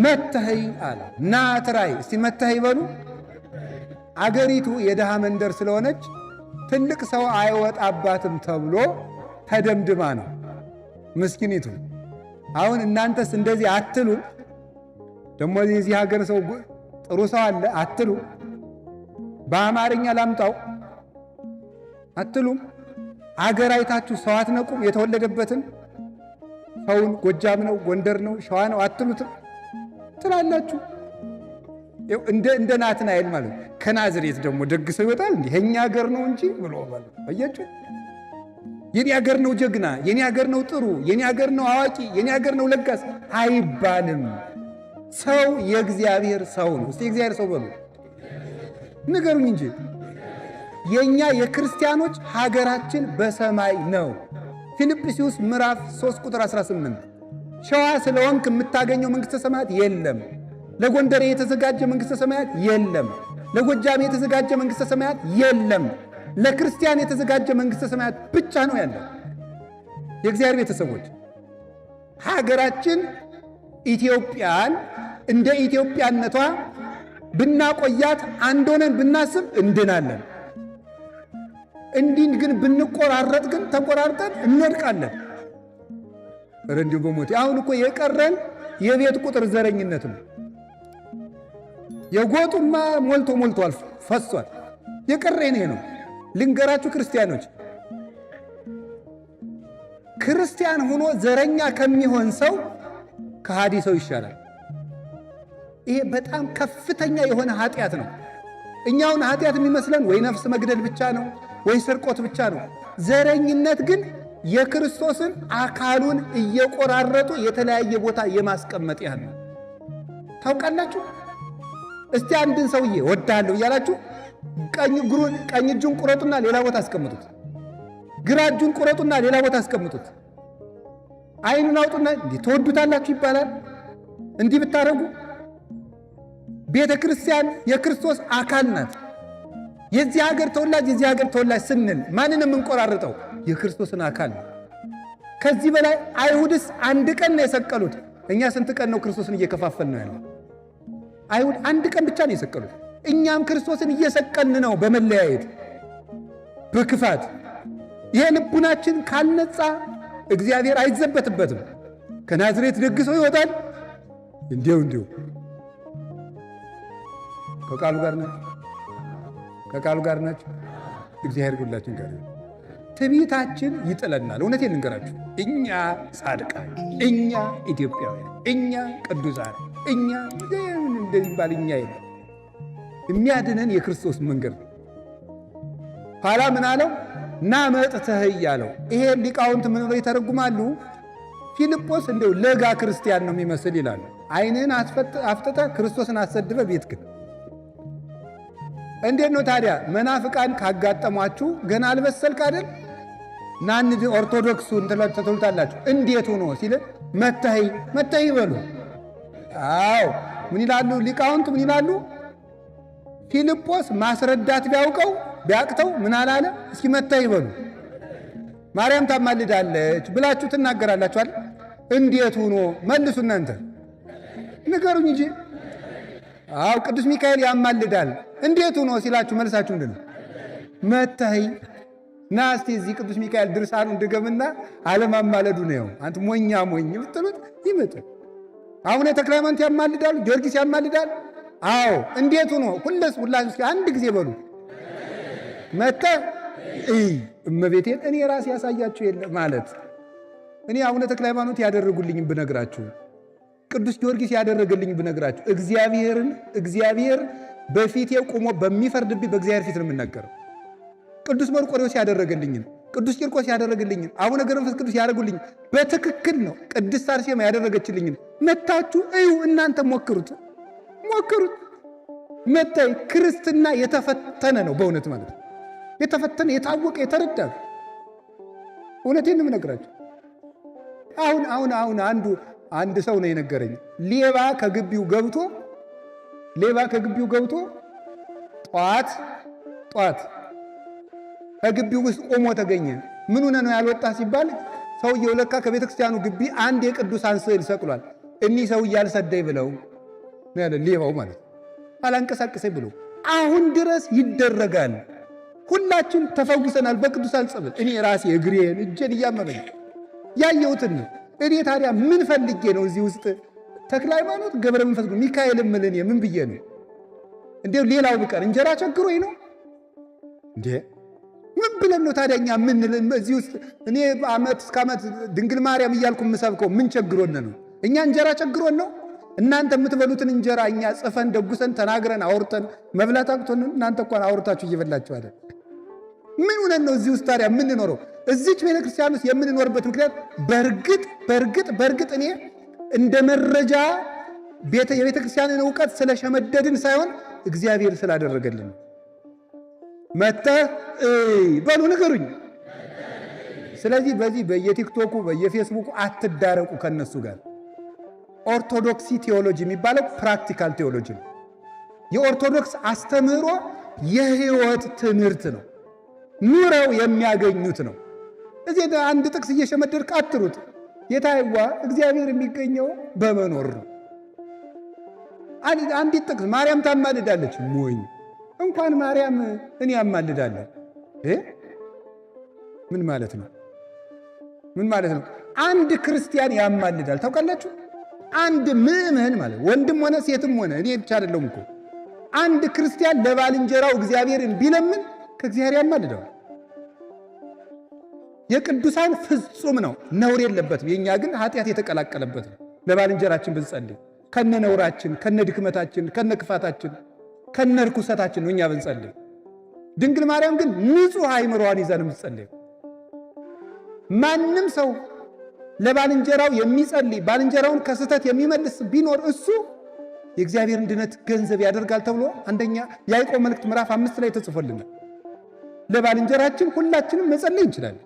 መተኸይ አለው። ናትራይ እስቲ መተኸይ በሉ። አገሪቱ የድሃ መንደር ስለሆነች ትልቅ ሰው አይወጣባትም ተብሎ ተደምድማ ነው ምስኪኒቱ። አሁን እናንተስ እንደዚህ አትሉ? ደግሞ የዚህ ሀገር ሰው ጥሩ ሰው አለ አትሉ? በአማርኛ ላምጣው አትሉም? አገር አይታችሁ ሰው አትነቁም? የተወለደበትን ሰውን ጎጃም ነው ጎንደር ነው ሸዋ ነው አትሉትም? ትላላችሁ። እንደ ናትናኤል ማለት ከናዝሬት ደግሞ ደግ ሰው ይወጣል እንዲህ የኛ ሀገር ነው እንጂ ብሎ ማለት አያችሁ። የኔ ሀገር ነው ጀግና፣ የኔ ሀገር ነው ጥሩ፣ የኔ ሀገር ነው አዋቂ፣ የኔ ሀገር ነው ለጋስ አይባልም። ሰው የእግዚአብሔር ሰው ነው። እስቲ የእግዚአብሔር ሰው በሉ ንገሩኝ እንጂ። የኛ የክርስቲያኖች ሀገራችን በሰማይ ነው። ፊልጵስዩስ ምዕራፍ 3 ቁጥር 18 ሸዋ ስለሆንክ የምታገኘው መንግሥተ ሰማያት የለም። ለጎንደሬ የተዘጋጀ መንግሥተ ሰማያት የለም። ለጎጃሜ የተዘጋጀ መንግሥተ ሰማያት የለም። ለክርስቲያን የተዘጋጀ መንግሥተ ሰማያት ብቻ ነው ያለው። የእግዚአብሔር ቤተሰቦች ሀገራችን ኢትዮጵያን እንደ ኢትዮጵያነቷ ብናቆያት አንድ ሆነን ብናስብ እንድናለን። እንዲህ ግን ብንቆራረጥ ግን ተቆራርጠን እንወድቃለን። ኧረ እንዲሁ በሞቴ አሁን እኮ የቀረን የቤት ቁጥር ዘረኝነት ነው። የጎጡማ ሞልቶ ፈሷል። የቀረ ይሄ ነው። ልንገራችሁ ክርስቲያኖች፣ ክርስቲያን ሆኖ ዘረኛ ከሚሆን ሰው ከሃዲ ሰው ይሻላል። ይሄ በጣም ከፍተኛ የሆነ ኃጢአት ነው። እኛውን ኃጢአት የሚመስለን ወይ ነፍስ መግደል ብቻ ነው ወይ ስርቆት ብቻ ነው። ዘረኝነት ግን የክርስቶስን አካሉን እየቆራረጡ የተለያየ ቦታ የማስቀመጥ ያህል ነው። ታውቃላችሁ? እስቲ አንድን ሰውዬ ወዳለሁ እያላችሁ ቀኝ እጁን ቁረጡና ሌላ ቦታ አስቀምጡት። ግራ እጁን ቁረጡና ሌላ ቦታ አስቀምጡት። ዓይኑን አውጡና እንዲህ ትወዱታላችሁ ይባላል። እንዲህ ብታረጉ ቤተ ክርስቲያን የክርስቶስ አካል ናት። የዚህ ሀገር ተወላጅ ስንል ማንን የምንቆራርጠው? የክርስቶስን አካል ነው። ከዚህ በላይ አይሁድስ አንድ ቀን ነው የሰቀሉት። እኛ ስንት ቀን ነው ክርስቶስን እየከፋፈል ነው ያለው? አይሁድ አንድ ቀን ብቻ ነው የሰቀሉት። እኛም ክርስቶስን እየሰቀልን ነው በመለያየት በክፋት። ይሄ ልቡናችን ካልነጻ እግዚአብሔር አይዘበትበትም። ከናዝሬት ደግ ሰው ይወጣል እንዲሁ ከቃሉ ጋር ናቸው። እግዚአብሔር ሁላችን ጋር ነው። ትዕቢታችን ይጥለናል። እውነቴን ልንገራችሁ፣ እኛ ጻድቃን፣ እኛ ኢትዮጵያውያን፣ እኛ ቅዱሳን፣ እኛ እንደሚባል እኛ የሚያድነን የክርስቶስ መንገድ ነው። ኋላ ምን አለው? ና መጥተህ እያለው። ይሄ ሊቃውንት ምን ብለው ይተረጉማሉ? ፊልጶስ እንደው ለጋ ክርስቲያን ነው የሚመስል ይላሉ። ዓይንህን አፍጥጠህ ክርስቶስን አሰድበ ቤት ግን እንዴት ነው ታዲያ? መናፍቃን ካጋጠሟችሁ ገና አልበሰልክ አይደል? ናንድ ኦርቶዶክሱን ትሉታላችሁ። እንዴት ሆኖ ሲል መተህ ይበሉ። አዎ ምን ይላሉ ሊቃውንት? ምን ይላሉ? ፊልጶስ ማስረዳት ቢያቅተው ምን አላለ? እስኪ መተህ ይበሉ። ማርያም ታማልዳለች ብላችሁ ትናገራላችኋል። እንዴት ሆኖ መልሱ እናንተ ንገሩኝ እንጂ። አዎ ቅዱስ ሚካኤል ያማልዳል። እንዴት ሆኖ ሲላችሁ መልሳችሁ ምንድን ነው? መተህ ና እስቲ እዚህ ቅዱስ ሚካኤል ድርሳኑን ድገምና አለማማለዱ ነው። አንተ ሞኝ ብትሉት ይመጣል። አቡነ ተክለ ሃይማኖት ያማልዳሉ፣ ጊዮርጊስ ያማልዳል። አዎ እንዴት ሆኖ ሁላችሁ አንድ ጊዜ በሉ መተህ እመቤቴን እኔ ራሴ ያሳያችሁ የለ ማለት እኔ አቡነ ተክለ ሃይማኖት ያደረጉልኝ ብነግራችሁ፣ ቅዱስ ጊዮርጊስ ያደረገልኝ ብነግራችሁ፣ እግዚአብሔር በፊቴ ቆሞ በሚፈርድብኝ በእግዚአብሔር ፊት ነው የምናገረው። ቅዱስ መርቆሬዎስ ያደረገልኝን፣ ቅዱስ ቂርቆስ ያደረገልኝን፣ አቡነ ገብረ መንፈስ ቅዱስ ያደረጉልኝን በትክክል ነው። ቅድስት አርሴማ ያደረገችልኝን መታችሁ እዩ። እናንተ ሞክሩት። መታይ ክርስትና የተፈተነ ነው በእውነት ማለት ነው። የተፈተነ የታወቀ የተረዳ እውነቴን ነው የምነግራችሁ። አሁን አንድ ሰው ነው የነገረኝ። ሌባ ከግቢው ገብቶ ጠዋት ከግቢው ውስጥ ቆሞ ተገኘ። ምን ሆነ ነው ያልወጣ ሲባል ሰውየው ለካ ከቤተ ክርስቲያኑ ግቢ አንድ የቅዱሳን ስዕል ሰቅሏል። እኒህ ሰውዬ አልሰደኝ ብለው ነው ያለ ሌባው ማለት አላንቀሳቀሰኝ ብሎ አሁን ድረስ ይደረጋል። ሁላችን ተፈውሰናል በቅዱሳን ጸበል። እኔ ራሴ እግሬን እጄን እያመመኝ ያየሁትን ነው። እኔ ታዲያ ምን ፈልጌ ነው እዚህ ውስጥ ተክለ ሃይማኖት ገብረ መንፈስ ሚካኤል ምልን ምን ብዬ ነው እንዴው? ሌላው ብቀር እንጀራ ቸግሮኝ ነው እንዴ? ምን ብለን ነው ታዲያ እኛ ምን እዚህ ውስጥ እኔ ዓመት እስከ ዓመት ድንግል ማርያም እያልኩ የምሰብከው ምን ቸግሮን ነው? እኛ እንጀራ ቸግሮን ነው? እናንተ የምትበሉትን እንጀራ እኛ ጽፈን ደጉሰን ተናግረን አውርተን መብላት አቅቶን፣ እናንተ እንኳን አውርታችሁ እየበላችሁ አይደል? ምን ሆነን ነው እዚህ ውስጥ ታዲያ የምንኖረው? እዚች ቤተክርስቲያን ውስጥ የምንኖርበት ምክንያት በእርግጥ እኔ እንደ መረጃ የቤተክርስቲያንን እውቀት ስለሸመደድን ሳይሆን እግዚአብሔር ስላደረገልን። መተህ በሉ ንገሩኝ። ስለዚህ በዚህ በየቲክቶኩ በየፌስቡኩ አትዳረቁ ከነሱ ጋር። ኦርቶዶክሲ ቴዎሎጂ የሚባለው ፕራክቲካል ቴዎሎጂ ነው። የኦርቶዶክስ አስተምህሮ የህይወት ትምህርት ነው። ኑረው የሚያገኙት ነው። እዚህ አንድ ጥቅስ እየሸመደድክ አትሩጥ። የታይዋ እግዚአብሔር የሚገኘው በመኖር ነው። አንዲት ጥቅስ ማርያም ታማልዳለች። ሞኝ እንኳን ማርያም እኔ ያማልዳለሁ። ምን ማለት ነው? አንድ ክርስቲያን ያማልዳል ታውቃላችሁ? አንድ ምእመን ማለት ወንድም ሆነ ሴትም ሆነ እኔ ብቻ አይደለሁም እኮ አንድ ክርስቲያን ለባልንጀራው እግዚአብሔርን ቢለምን ከእግዚአብሔር ያማልደዋል። የቅዱሳን ፍጹም ነው፣ ነውር የለበትም። የኛ ግን ኃጢአት የተቀላቀለበት ነው። ለባልንጀራችን ብንጸልይ ከነ ነውራችን፣ ከነ ድክመታችን፣ ከነ ክፋታችን፣ ከነ ርኩሰታችን ነው እኛ ብንጸልይ። ድንግል ማርያም ግን ንጹሕ አእምሮዋን ይዛ ነው የምትጸልየው። ማንም ሰው ለባልንጀራው የሚጸልይ ባልንጀራውን ከስህተት የሚመልስ ቢኖር እሱ የእግዚአብሔርን ድነት ገንዘብ ያደርጋል ተብሎ አንደኛ ያዕቆብ መልእክት ምዕራፍ 5 ላይ ተጽፎልናል። ለባልንጀራችን ሁላችንም መጸለይ እንችላለን።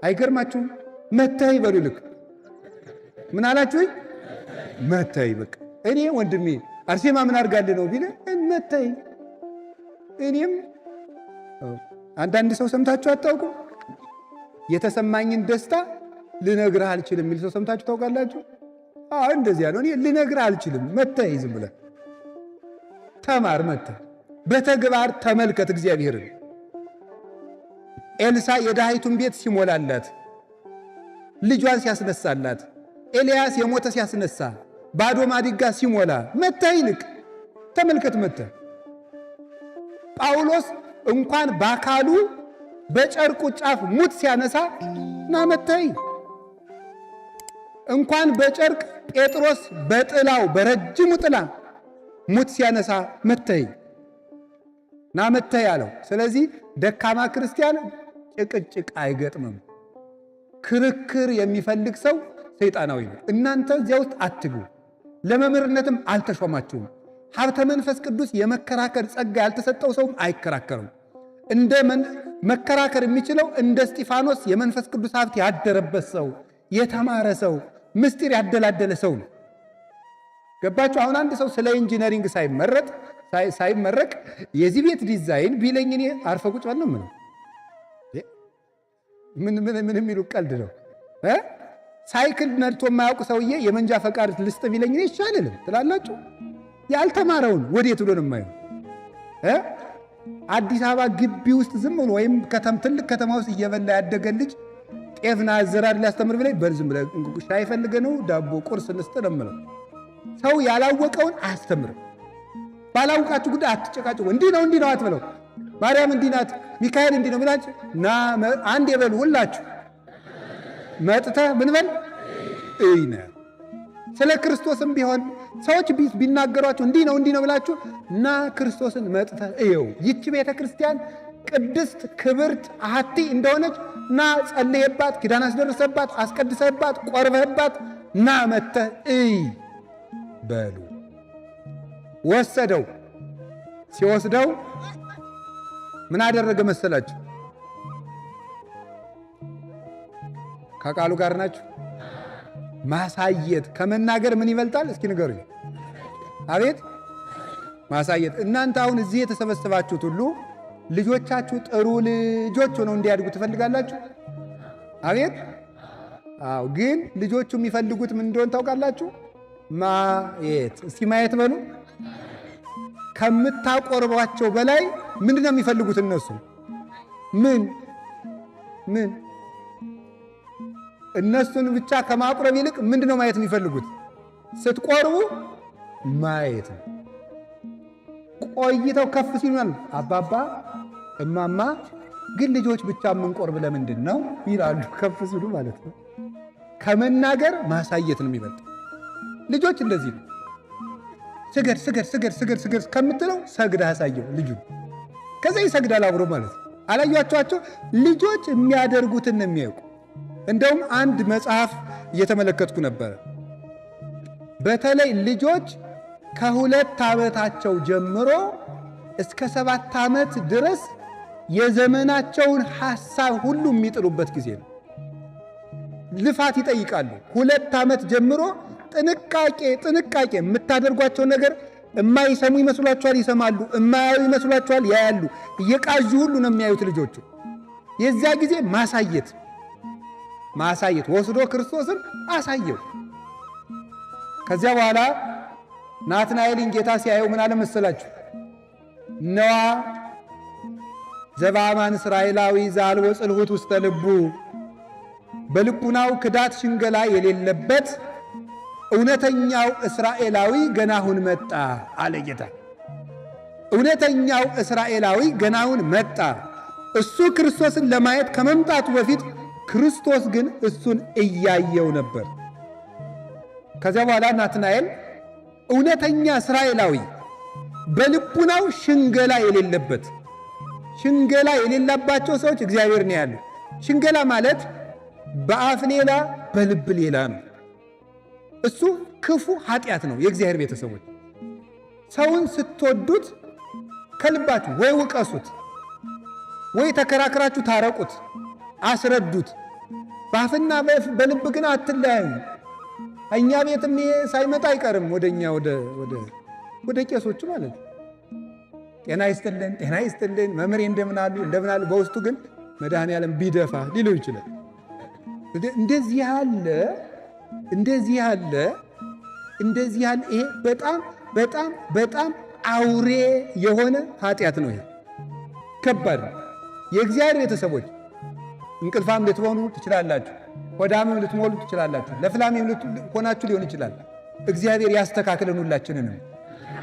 አይገርማችሁም? መተህ ይበሉ። ልክ ምን አላችሁ? መተህ በቃ እኔ ወንድሜ አርሴማ ምን አድርጋልህ ነው ቢለ መተህ። እኔም አንዳንድ ሰው ሰምታችሁ አታውቁ? የተሰማኝን ደስታ ልነግርህ አልችልም የሚል ሰው ሰምታችሁ ታውቃላችሁ? አዎ እንደዚህ ያለው እኔ ልነግርህ አልችልም። መተህ ዝም ብለህ ተማር። መተህ በተግባር ተመልከት እግዚአብሔርን። ኤልሳ የድሃይቱን ቤት ሲሞላላት፣ ልጇን ሲያስነሳላት፣ ኤልያስ የሞተ ሲያስነሳ፣ ባዶ ማዲጋ ሲሞላ መተህ ይልቅ ተመልከት። መተህ ጳውሎስ እንኳን በአካሉ በጨርቁ ጫፍ ሙት ሲያነሳ ና መተህ፣ እንኳን በጨርቅ ጴጥሮስ በጥላው በረጅሙ ጥላ ሙት ሲያነሳ መተህ ና መተህ ያለው። ስለዚህ ደካማ ክርስቲያን ጭቅጭቅ አይገጥምም። ክርክር የሚፈልግ ሰው ሰይጣናዊ ነው። እናንተ እዚያ ውስጥ አትግቡ። ለመምህርነትም አልተሾማችሁም። ሀብተ መንፈስ ቅዱስ የመከራከር ጸጋ ያልተሰጠው ሰውም አይከራከርም። መከራከር የሚችለው እንደ እስጢፋኖስ የመንፈስ ቅዱስ ሀብት ያደረበት ሰው፣ የተማረ ሰው፣ ምስጢር ያደላደለ ሰው ነው። ገባችሁ? አሁን አንድ ሰው ስለ ኢንጂነሪንግ ሳይመረቅ የዚህ ቤት ዲዛይን ቢለኝ እኔ አርፈ ቁጭ በል ነው ምነው። ምን የሚሉ ቀልድ ነው። ሳይክል ነድቶ የማያውቅ ሰውዬ የመንጃ ፈቃድ ልስጥ ቢለኝ እኔ ይሻልልም ትላላችሁ? ያልተማረውን ወዴት ብሎ ነው የማየው? አዲስ አበባ ግቢ ውስጥ ዝም ብሎ ወይም ትልቅ ከተማ ውስጥ እየበላ ያደገ ልጅ ጤፍና አዘራር ሊያስተምር ብለኝ በልዝም ሻይ ፈልገ ነው ዳቦ ቁርስ ልስጥ ነው የምለው። ሰው ያላወቀውን አያስተምርም። ባላውቃችሁ ጉዳይ አትጨቃጭቁ። እንዲህ ነው አትበለው። ማርያም እንዲህ ናት፣ ሚካኤል እንዲህ ነው ብላችሁ ና አንድ የበሉ ሁላችሁ መጥተህ ምን በል እይ ነው። ስለ ክርስቶስም ቢሆን ሰዎች ቢናገሯችሁ እንዲህ ነው ብላችሁ ና ክርስቶስን መጥተህ እየው። ይቺ ቤተ ክርስቲያን ቅድስት ክብርት አሐቲ እንደሆነች ና ጸልየባት፣ ኪዳን አስደርሰባት፣ አስቀድሰባት፣ ቆርበህባት ና መጥተህ እይ በሉ። ወሰደው። ሲወስደው ምን አደረገ መሰላችሁ? ከቃሉ ጋር ናችሁ? ማሳየት ከመናገር ምን ይበልጣል? እስኪ ንገሩኝ። አቤት ማሳየት። እናንተ አሁን እዚህ የተሰበሰባችሁት ሁሉ ልጆቻችሁ ጥሩ ልጆች ሆነው እንዲያድጉ ትፈልጋላችሁ? አቤት አዎ። ግን ልጆቹ የሚፈልጉት ምን እንደሆነ ታውቃላችሁ? ማየት። እስኪ ማየት በሉ። ከምታቆርቧቸው በላይ ምንድን ነው የሚፈልጉት እነሱ? ምን እነሱን ብቻ ከማቁረብ ይልቅ ምንድን ነው ማየት የሚፈልጉት? ስትቆርቡ ማየት ነው። ቆይተው ከፍ ሲሉናል አባባ እማማ ግን ልጆች ብቻ የምንቆርብ ለምንድን ነው ይላሉ። ከፍ ሲሉ ማለት ነው። ከመናገር ማሳየት ነው የሚበልጥ። ልጆች እንደዚህ ነው። ስገድ ከምትለው ሰግዳ አሳየው ልጁን። ከዛ ይሰግዳል አብሮ ማለት ነው። አላያችኋቸው? ልጆች የሚያደርጉትን ነው የሚያውቁ። እንደውም አንድ መጽሐፍ እየተመለከትኩ ነበረ። በተለይ ልጆች ከ2 ዓመታቸው ጀምሮ እስከ 7 ዓመት ድረስ የዘመናቸውን ሐሳብ ሁሉ የሚጥሉበት ጊዜ ነው። ልፋት ይጠይቃሉ። 2 ዓመት ጀምሮ ጥንቃቄ የምታደርጓቸው ነገር የማይሰሙ ይመስሏቸዋል፣ ይሰማሉ። የማያዩ ይመስሏቸዋል፣ ያያሉ። እየቃዡ ሁሉ ነው የሚያዩት ልጆቹ። የዚያ ጊዜ ማሳየት ወስዶ ክርስቶስን አሳየው። ከዚያ በኋላ ናትናኤልን ጌታ ሲያየው ምን አለ መሰላችሁ? ነዋ ዘበአማን እስራኤላዊ ዘአልቦ ጽልሁት ውስተ ልቡ፣ በልቡናው ክዳት ሽንገላ የሌለበት እውነተኛው እስራኤላዊ ገና አሁን መጣ አለ ጌታ። እውነተኛው እስራኤላዊ ገና አሁን መጣ። እሱ ክርስቶስን ለማየት ከመምጣቱ በፊት ክርስቶስ ግን እሱን እያየው ነበር። ከዚያ በኋላ ናትናኤል እውነተኛ እስራኤላዊ በልቡናው ሽንገላ የሌለበት፣ ሽንገላ የሌላባቸው ሰዎች እግዚአብሔር ነው ያሉ። ሽንገላ ማለት በአፍ ሌላ በልብ ሌላ ነው። እሱ ክፉ ኃጢአት ነው። የእግዚአብሔር ቤተሰቦች ሰውን ስትወዱት ከልባችሁ ወይ ውቀሱት ወይ ተከራክራችሁ ታረቁት፣ አስረዱት። በአፍና በልብ ግን አትለያዩ። እኛ ቤትም ይሄ ሳይመጣ አይቀርም ወደኛ ወደ ቄሶቹ ማለት ነው። ጤና ይስጥልን መምህሬ እንደምን አሉ። በውስጡ ግን መድኃኔዓለም ቢደፋ ሊለው ይችላል። እንደዚህ ያለ ይሄ በጣም አውሬ የሆነ ኃጢአት ነው። ይሄ ከባድ ነው። የእግዚአብሔር ቤተሰቦች እንቅልፋም ልትሆኑ ትችላላችሁ፣ ሆዳምም ልትሞሉ ትችላላችሁ፣ ለፍላሜም ሆናችሁ ሊሆን ይችላል። እግዚአብሔር ያስተካክለን ሁላችንንም።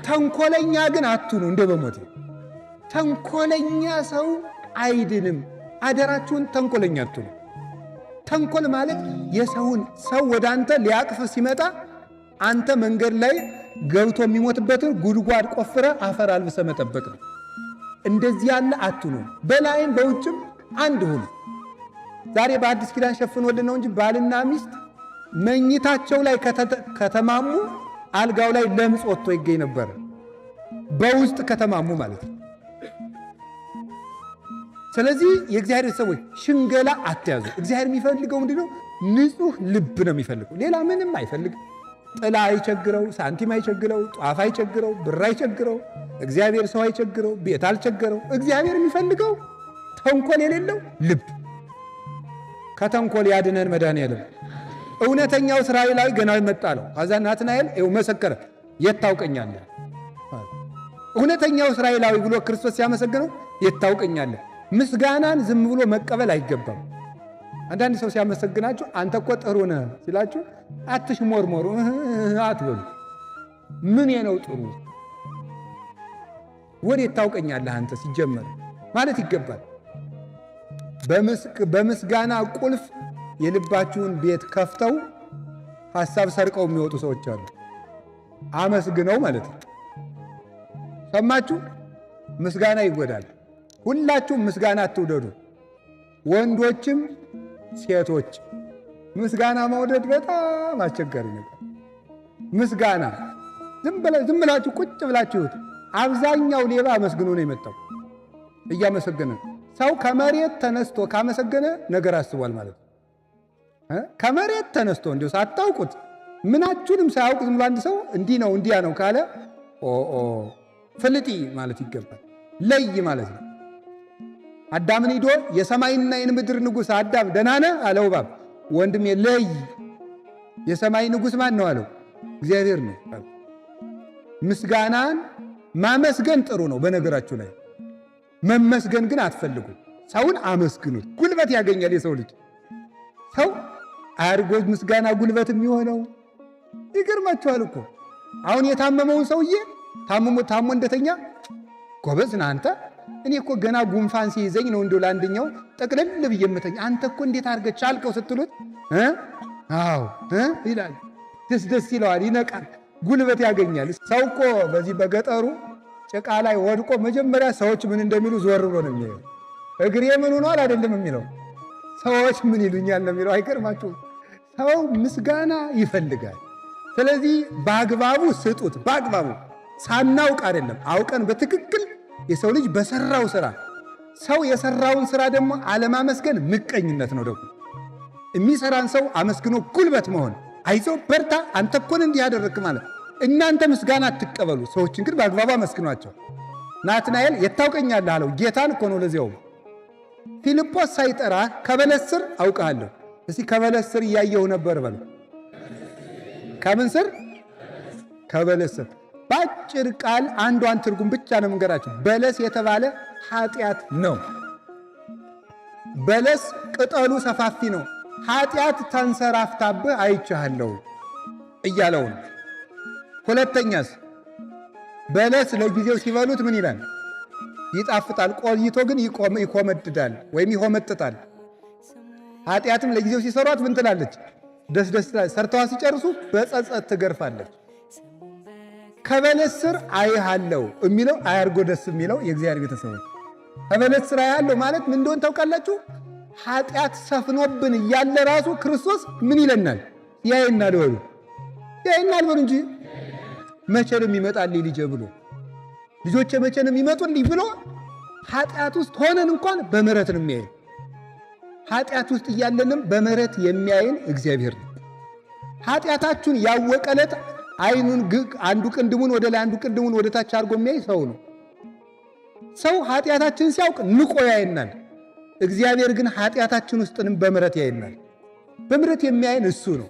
ተንኮለኛ ግን አትሁኑ እንደ በሞቴ። ተንኮለኛ ሰው አይድንም። አደራችሁን ተንኮለኛ አትሁኑ። ተንኮል ማለት የሰውን ሰው ወደ አንተ ሊያቅፍ ሲመጣ አንተ መንገድ ላይ ገብቶ የሚሞትበትን ጉድጓድ ቆፍረ አፈር አልብሰ መጠበቅ ነው። እንደዚህ ያለ አትሁኑ። በላይም በውጭም አንድ ሁኑ። ዛሬ በአዲስ ኪዳን ሸፍኖልን ነው እንጂ ባልና ሚስት መኝታቸው ላይ ከተማሙ አልጋው ላይ ለምጽ ወጥቶ ይገኝ ነበር። በውስጥ ከተማሙ ማለት ነው። ስለዚህ የእግዚአብሔር ሰዎች ሽንገላ አትያዙ። እግዚአብሔር የሚፈልገው ምንድነው? ንጹህ ልብ ነው የሚፈልገው። ሌላ ምንም አይፈልግም። ጥላ አይቸግረው፣ ሳንቲም አይቸግረው፣ ጧፍ አይቸግረው፣ ብር አይቸግረው፣ እግዚአብሔር ሰው አይቸግረው፣ ቤት አልቸገረው። እግዚአብሔር የሚፈልገው ተንኮል የሌለው ልብ። ከተንኮል ያድነን መድኃኔዓለም። እውነተኛው እስራኤላዊ ገና መጣ ነው። ከዛ ናትናኤል ይኸው መሰከረ፣ የት ታውቀኛለህ? እውነተኛው እስራኤላዊ ብሎ ክርስቶስ ሲያመሰግነው የት ታውቀኛለህ? ምስጋናን ዝም ብሎ መቀበል አይገባም። አንዳንድ ሰው ሲያመሰግናችሁ አንተ እኮ ጥሩ ነህ ሲላችሁ አትሽሞርሞሩ፣ አትበሉ። ምን ነው ጥሩ? ወዴት ታውቀኛለህ አንተ ሲጀመር ማለት ይገባል። በምስጋና ቁልፍ የልባችሁን ቤት ከፍተው ሐሳብ ሰርቀው የሚወጡ ሰዎች አሉ። አመስግነው ማለት ነው። ሰማችሁ? ምስጋና ይጎዳል። ሁላችሁም ምስጋና አትውደዱ፣ ወንዶችም ሴቶች። ምስጋና መውደድ በጣም አስቸጋሪ ነገር። ምስጋና ዝም ብላችሁ ቁጭ ብላችሁት። አብዛኛው ሌባ አመስግኖ ነው የመጣው፣ እያመሰገነ። ሰው ከመሬት ተነስቶ ካመሰገነ ነገር አስቧል ማለት ነው። ከመሬት ተነስቶ እንዲሁ ሳታውቁት ምናችሁንም ሳያውቅ ዝም ብሎ አንድ ሰው እንዲህ ነው እንዲያ ነው ካለ ፍልጢ ማለት ይገባል። ለይ ማለት ነው። አዳምን ሂዶ የሰማይና የምድር ንጉሥ አዳም ደህና ነህ አለው እባብ። ወንድሜ ለይ፣ የሰማይ ንጉሥ ማን ነው አለው? እግዚአብሔር ነው። ምስጋናን ማመስገን ጥሩ ነው። በነገራችሁ ላይ መመስገን ግን አትፈልጉ። ሰውን አመስግኑት፣ ጉልበት ያገኛል የሰው ልጅ። ሰው አያርጎት ምስጋና ጉልበት የሚሆነው ይገርማችኋል እኮ። አሁን የታመመውን ሰውዬ ታሞ እንደተኛ ጎበዝ ነህ አንተ፣ እኔ እኮ ገና ጉንፋን ሲይዘኝ ነው እንደው ለአንደኛው ጠቅልል ብዬ የምተኛ፣ አንተ እኮ እንዴት አድርገህ ቻልከው ስትሉት አዎ ይላል። ደስ ይለዋል፣ ይነቃል፣ ጉልበት ያገኛል። ሰው እኮ በዚህ በገጠሩ ጭቃ ላይ ወድቆ መጀመሪያ ሰዎች ምን እንደሚሉ ዞር ብሎ ነው የሚለው። እግሬ ምን ሆኗል አይደለም የሚለው፣ ሰዎች ምን ይሉኛል ነው የሚለው። አይገርማችሁም? ሰው ምስጋና ይፈልጋል። ስለዚህ በአግባቡ ስጡት። በአግባቡ ሳናውቅ አይደለም፣ አውቀን በትክክል የሰው ልጅ በሰራው ስራ። ሰው የሰራውን ስራ ደግሞ አለማመስገን ምቀኝነት ነው። ደግሞ የሚሰራን ሰው አመስግኖ ጉልበት መሆን፣ አይዞ በርታ፣ አንተ እኮ እንዲህ ያደረግክ ማለት። እናንተ ምስጋና አትቀበሉ፣ ሰዎችን ግን በአግባቡ አመስግኗቸው። ናትናኤል የታውቀኛለህ አለው። ጌታን እኮ ነው። ለዚያው ፊልጶስ ሳይጠራ ከበለስ ስር አውቃለሁ። እስቲ ከበለስ ስር እያየሁ ነበር በለው። ከምን ስር? ከበለስ ስር። በአጭር ቃል አንዷን ትርጉም ብቻ ነው መንገራችሁ። በለስ የተባለ ኃጢአት ነው። በለስ ቅጠሉ ሰፋፊ ነው። ኃጢአት ተንሰራፍታብህ አይቻለሁ እያለው ነው። ሁለተኛስ በለስ ለጊዜው ሲበሉት ምን ይላል? ይጣፍጣል። ቆይቶ ግን ይኮመድዳል ወይም ይሆመጥጣል። ኃጢአትም ለጊዜው ሲሰሯት ምን ትላለች? ደስ ትላለች። ሰርተዋ ሲጨርሱ በጸጸት ትገርፋለች። ከበለስ ስር አይሃለው የሚለው አያርጎ ደስ የሚለው የእግዚአብሔር ቤተሰቦች፣ ከበለስ ስር አይሃለው ማለት ምን እንደሆነ ታውቃላችሁ? ኃጢአት ሰፍኖብን እያለ ራሱ ክርስቶስ ምን ይለናል? ያየናል በሉ፣ ያየናል በሉ እንጂ መቼ ነው የሚመጣልኝ ልጄ ብሎ፣ ልጆቼ መቼ ነው የሚመጡልኝ ብሎ ኃጢአት ውስጥ ሆነን እንኳን በምሕረት ነው የሚያየን። ኃጢአት ውስጥ እያለንም በምሕረት የሚያየን እግዚአብሔር ነው። ኃጢአታችሁን ያወቀ ዕለት አይኑን አንዱ ቅንድሙን ወደ ላይ አንዱ ቅንድሙን ወደ ታች አድርጎ የሚያይ ሰው ነው። ሰው ኃጢአታችንን ሲያውቅ ንቆ ያየናል። እግዚአብሔር ግን ኃጢአታችን ውስጥንም በምሕረት ያየናል። በምሕረት የሚያየን እሱ ነው።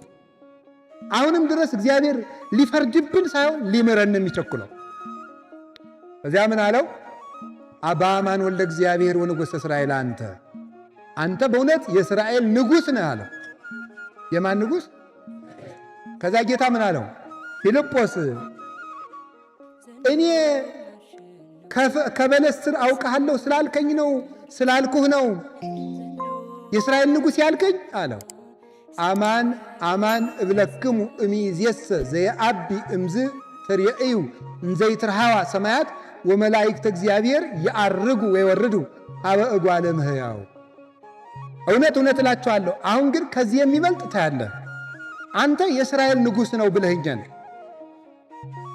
አሁንም ድረስ እግዚአብሔር ሊፈርድብን ሳይሆን ሊምረን የሚቸኩለው። ከዚያ ምን አለው? አባማን ወልደ እግዚአብሔር ወንጉሥ እስራኤል አንተ በእውነት የእስራኤል ንጉሥ ነህ አለው። የማን ንጉሥ? ከዛ ጌታ ምን አለው? ፊልጶስ እኔ ከበለስ ስር አውቃለሁ ስላልከኝ ነው ስላልኩህ ነው የእስራኤል ንጉሥ ያልከኝ አለው። አማን አማን እብለክሙ እምይእዜሰ ዘየዐቢ እምዝ ትርእዩ እንዘ ይትረኃዋ ሰማያት ወመላእክተ እግዚአብሔር ይዐርጉ ወይወርዱ ኀበ እጓለ እመሕያው። እውነት እውነት እላችኋለሁ አሁን ግን ከዚህ የሚበልጥ ታያለህ። አንተ የእስራኤል ንጉሥ ነው ብለኸኛል።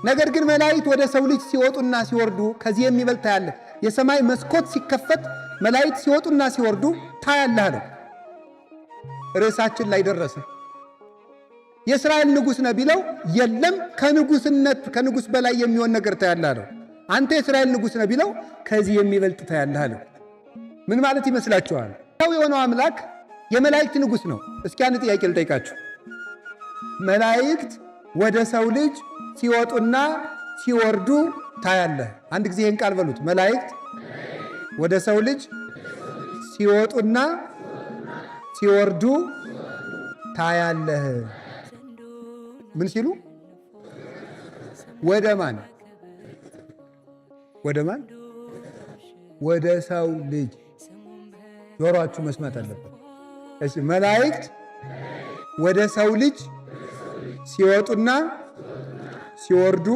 ነገር ግን መላእክት ወደ ሰው ልጅ ሲወጡና ሲወርዱ ከዚህ የሚበልጥ ታያለህ። የሰማይ መስኮት ሲከፈት መላእክት ሲወጡና ሲወርዱ ታያለህ አለው። ርዕሳችን ላይ ደረሰ። የእስራኤል ንጉሥ ነህ ቢለው የለም ከንጉሥ በላይ የሚሆን ነገር ታያለህ አለው። አንተ የእስራኤል ንጉሥ ነህ ቢለው ከዚህ የሚበልጥ ታያለህ አለው። ምን ማለት ይመስላችኋል? ሰው የሆነው አምላክ የመላእክት ንጉሥ ነው። እስኪ አንድ ጥያቄ ልጠይቃችሁ። መላእክት ወደ ሰው ልጅ ሲወጡና ሲወርዱ ታያለህ። አንድ ጊዜ ይህን ቃል በሉት። መላእክት ወደ ሰው ልጅ ሲወጡና ሲወርዱ ታያለህ። ምን ሲሉ? ወደ ማን? ወደ ማን? ወደ ሰው ልጅ። ጆሮአችሁ መስማት አለበት። እሺ፣ መላእክት ወደ ሰው ልጅ ሲወጡና ሲወርዱ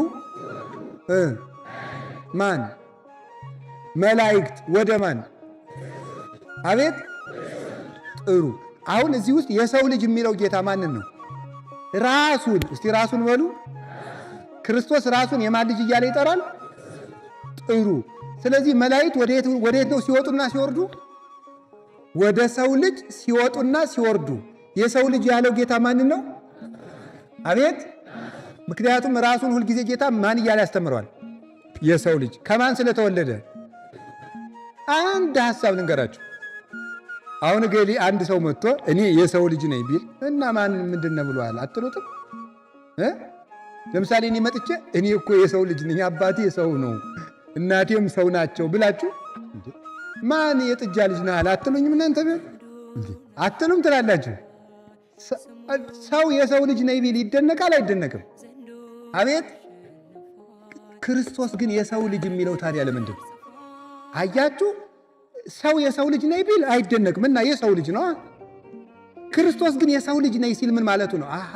ማን? መላእክት ወደ ማን? አቤት ጥሩ። አሁን እዚህ ውስጥ የሰው ልጅ የሚለው ጌታ ማንን ነው? ራሱን። እስቲ ራሱን በሉ። ክርስቶስ ራሱን የማን ልጅ እያለ ይጠራል? ጥሩ። ስለዚህ መላእክት ወዴት ነው ሲወጡና ሲወርዱ? ወደ ሰው ልጅ ሲወጡና ሲወርዱ። የሰው ልጅ ያለው ጌታ ማንን ነው? አቤት። ምክንያቱም ራሱን ሁልጊዜ ጌታ ማን እያለ ያስተምረዋል? የሰው ልጅ። ከማን ስለተወለደ? አንድ ሐሳብ ልንገራችሁ። አሁን ገሊ አንድ ሰው መጥቶ እኔ የሰው ልጅ ነኝ ቢል እና ማን ምንድነው ብሏል አትሉትም? ለምሳሌ እኔ መጥቼ እኔ እኮ የሰው ልጅ ነኝ፣ አባቴ ሰው ነው፣ እናቴም ሰው ናቸው ብላችሁ ማን የጥጃ ልጅ ነህ አትሉኝም? እናንተ አትሉም ትላላችሁ። ሰው የሰው ልጅ ነኝ ቢል ይደነቃል አይደነቅም? አቤት። ክርስቶስ ግን የሰው ልጅ የሚለው ታዲያ ለምንድን ነው? አያችሁ፣ ሰው የሰው ልጅ ነኝ ቢል አይደነቅም እና የሰው ልጅ ነው። ክርስቶስ ግን የሰው ልጅ ነኝ ሲል ምን ማለቱ ነው? አሃ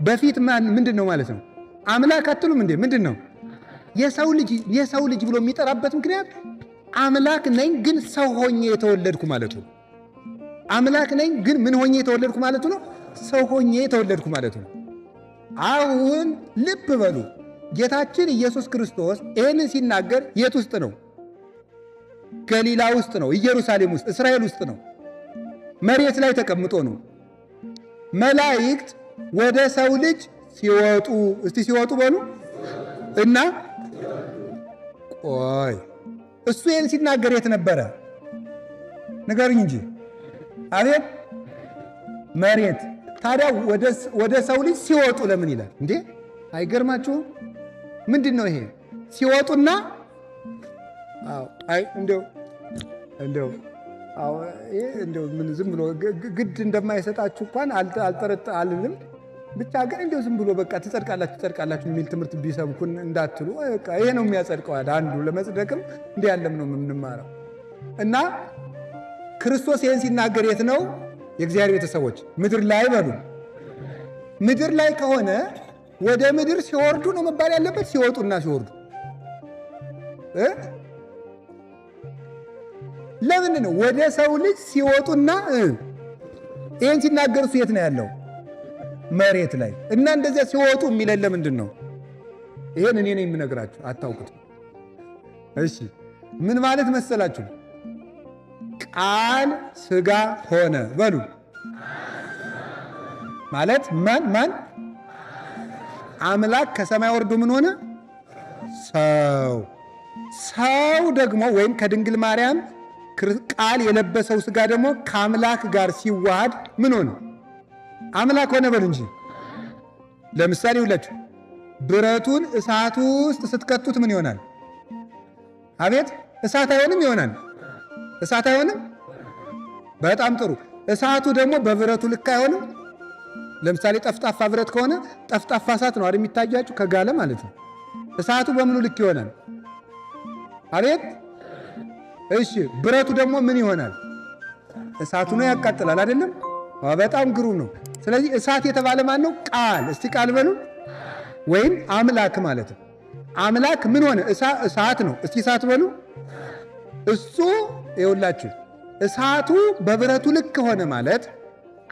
በፊት ምንድን ነው ማለት ነው? አምላክ አትሉም እንዴ? ምንድን ነው የሰው ልጅ ብሎ የሚጠራበት ምክንያት አምላክ ነኝ ግን ሰው ሆኜ የተወለድኩ ማለቱ ነው። አምላክ ነኝ ግን ምን ሆኜ የተወለድኩ ማለቱ ነው? ሰው ሆኜ የተወለድኩ ማለቱ ነው። አሁን ልብ በሉ፣ ጌታችን ኢየሱስ ክርስቶስ ይህንን ሲናገር የት ውስጥ ነው? ገሊላ ውስጥ ነው፣ ኢየሩሳሌም ውስጥ፣ እስራኤል ውስጥ ነው። መሬት ላይ ተቀምጦ ነው። መላእክት ወደ ሰው ልጅ ሲወጡ፣ እስቲ ሲወጡ በሉ እና ቆይ፣ እሱ ይህን ሲናገር የት ነበረ? ንገሩኝ እንጂ። አቤት መሬት። ታዲያ ወደ ሰው ልጅ ሲወጡ ለምን ይላል እንዴ? አይገርማችሁም? ምንድን ነው ይሄ? ሲወጡና እንደው ምን ዝም ብሎ ግድ እንደማይሰጣችሁ እንኳን አልልም። ብቻ ግን እንደው ዝም ብሎ በቃ ትጸድቃላችሁ የሚል ትምህርት ቢሰብኩን እንዳትሉ። በቃ ይሄ ነው የሚያጸድቀው። አንዱ ለመጽደቅም እንዲህ ያለም ነው የምንማረው። እና ክርስቶስ ይህን ሲናገር የት ነው? የእግዚአብሔር ቤተሰቦች ምድር ላይ በሉ። ምድር ላይ ከሆነ ወደ ምድር ሲወርዱ ነው መባል ያለበት፣ ሲወጡና ሲወርዱ። ለምን ነው ወደ ሰው ልጅ ሲወጡና ይህን ሲናገር እሱ የት ነው ያለው? መሬት ላይ። እና እንደዚያ ሲወጡ የሚለን ለምንድን ነው? ይሄን እኔ ነኝ የምነግራችሁ፣ አታውቁትም። እሺ ምን ማለት መሰላችሁ? ቃል ሥጋ ሆነ በሉ ማለት ማን? አምላክ ከሰማይ ወርዶ ምን ሆነ? ሰው ደግሞ ወይም ከድንግል ማርያም ቃል የለበሰው ሥጋ ደግሞ ከአምላክ ጋር ሲዋሃድ ምን ሆነ? አምላክ ሆነ በሉ እንጂ። ለምሳሌ ሁላችሁ ብረቱን እሳት ውስጥ ስትከቱት ምን ይሆናል? አቤት እሳት አይሆንም? ይሆናል። እሳት አይሆንም? በጣም ጥሩ። እሳቱ ደግሞ በብረቱ ልክ አይሆንም? ለምሳሌ ጠፍጣፋ ብረት ከሆነ ጠፍጣፋ እሳት ነው አይደል የሚታያችሁ ከጋለ ማለት ነው። እሳቱ በምኑ ልክ ይሆናል? አቤት። እሺ ብረቱ ደግሞ ምን ይሆናል? እሳቱ ነው ያቃጥላል አይደለም? በጣም ግሩም ነው። ስለዚህ እሳት የተባለ ማን ነው? ቃል። እስቲ ቃል በሉ። ወይም አምላክ ማለት ነው። አምላክ ምን ሆነ? እሳት ነው። እስቲ እሳት በሉ። እሱ ይኸውላችሁ እሳቱ በብረቱ ልክ ሆነ ማለት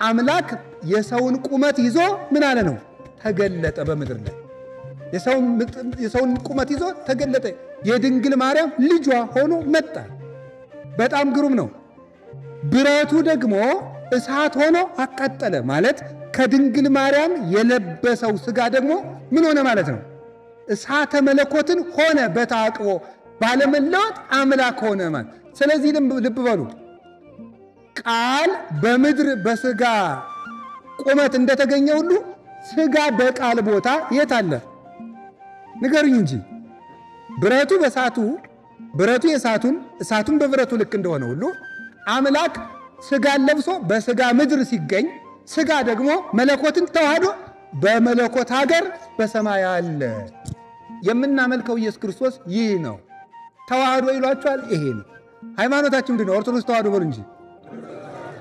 አምላክ የሰውን ቁመት ይዞ ምን አለ ነው? ተገለጠ በምድር ላይ። የሰውን ቁመት ይዞ ተገለጠ። የድንግል ማርያም ልጇ ሆኖ መጣ። በጣም ግሩም ነው። ብረቱ ደግሞ እሳት ሆኖ አቃጠለ ማለት ከድንግል ማርያም የለበሰው ሥጋ ደግሞ ምን ሆነ ማለት ነው? እሳተ መለኮትን ሆነ በታቅቦ ባለመለወጥ አምላክ ሆነ ማለት። ስለዚህ ልብ በሉ ቃል በምድር በሥጋ ቁመት እንደተገኘ ሁሉ ሥጋ በቃል ቦታ የት አለ? ንገሩኝ እንጂ ብረቱ በእሳቱ ብረቱ የእሳቱን እሳቱን በብረቱ ልክ እንደሆነ ሁሉ አምላክ ሥጋን ለብሶ በሥጋ ምድር ሲገኝ ሥጋ ደግሞ መለኮትን ተዋህዶ በመለኮት ሀገር በሰማይ አለ። የምናመልከው ኢየሱስ ክርስቶስ ይህ ነው። ተዋህዶ ይሏቸዋል። ይሄ ነው ሃይማኖታችን። ምንድን ነው? ኦርቶዶክስ ተዋህዶ በሉ እንጂ።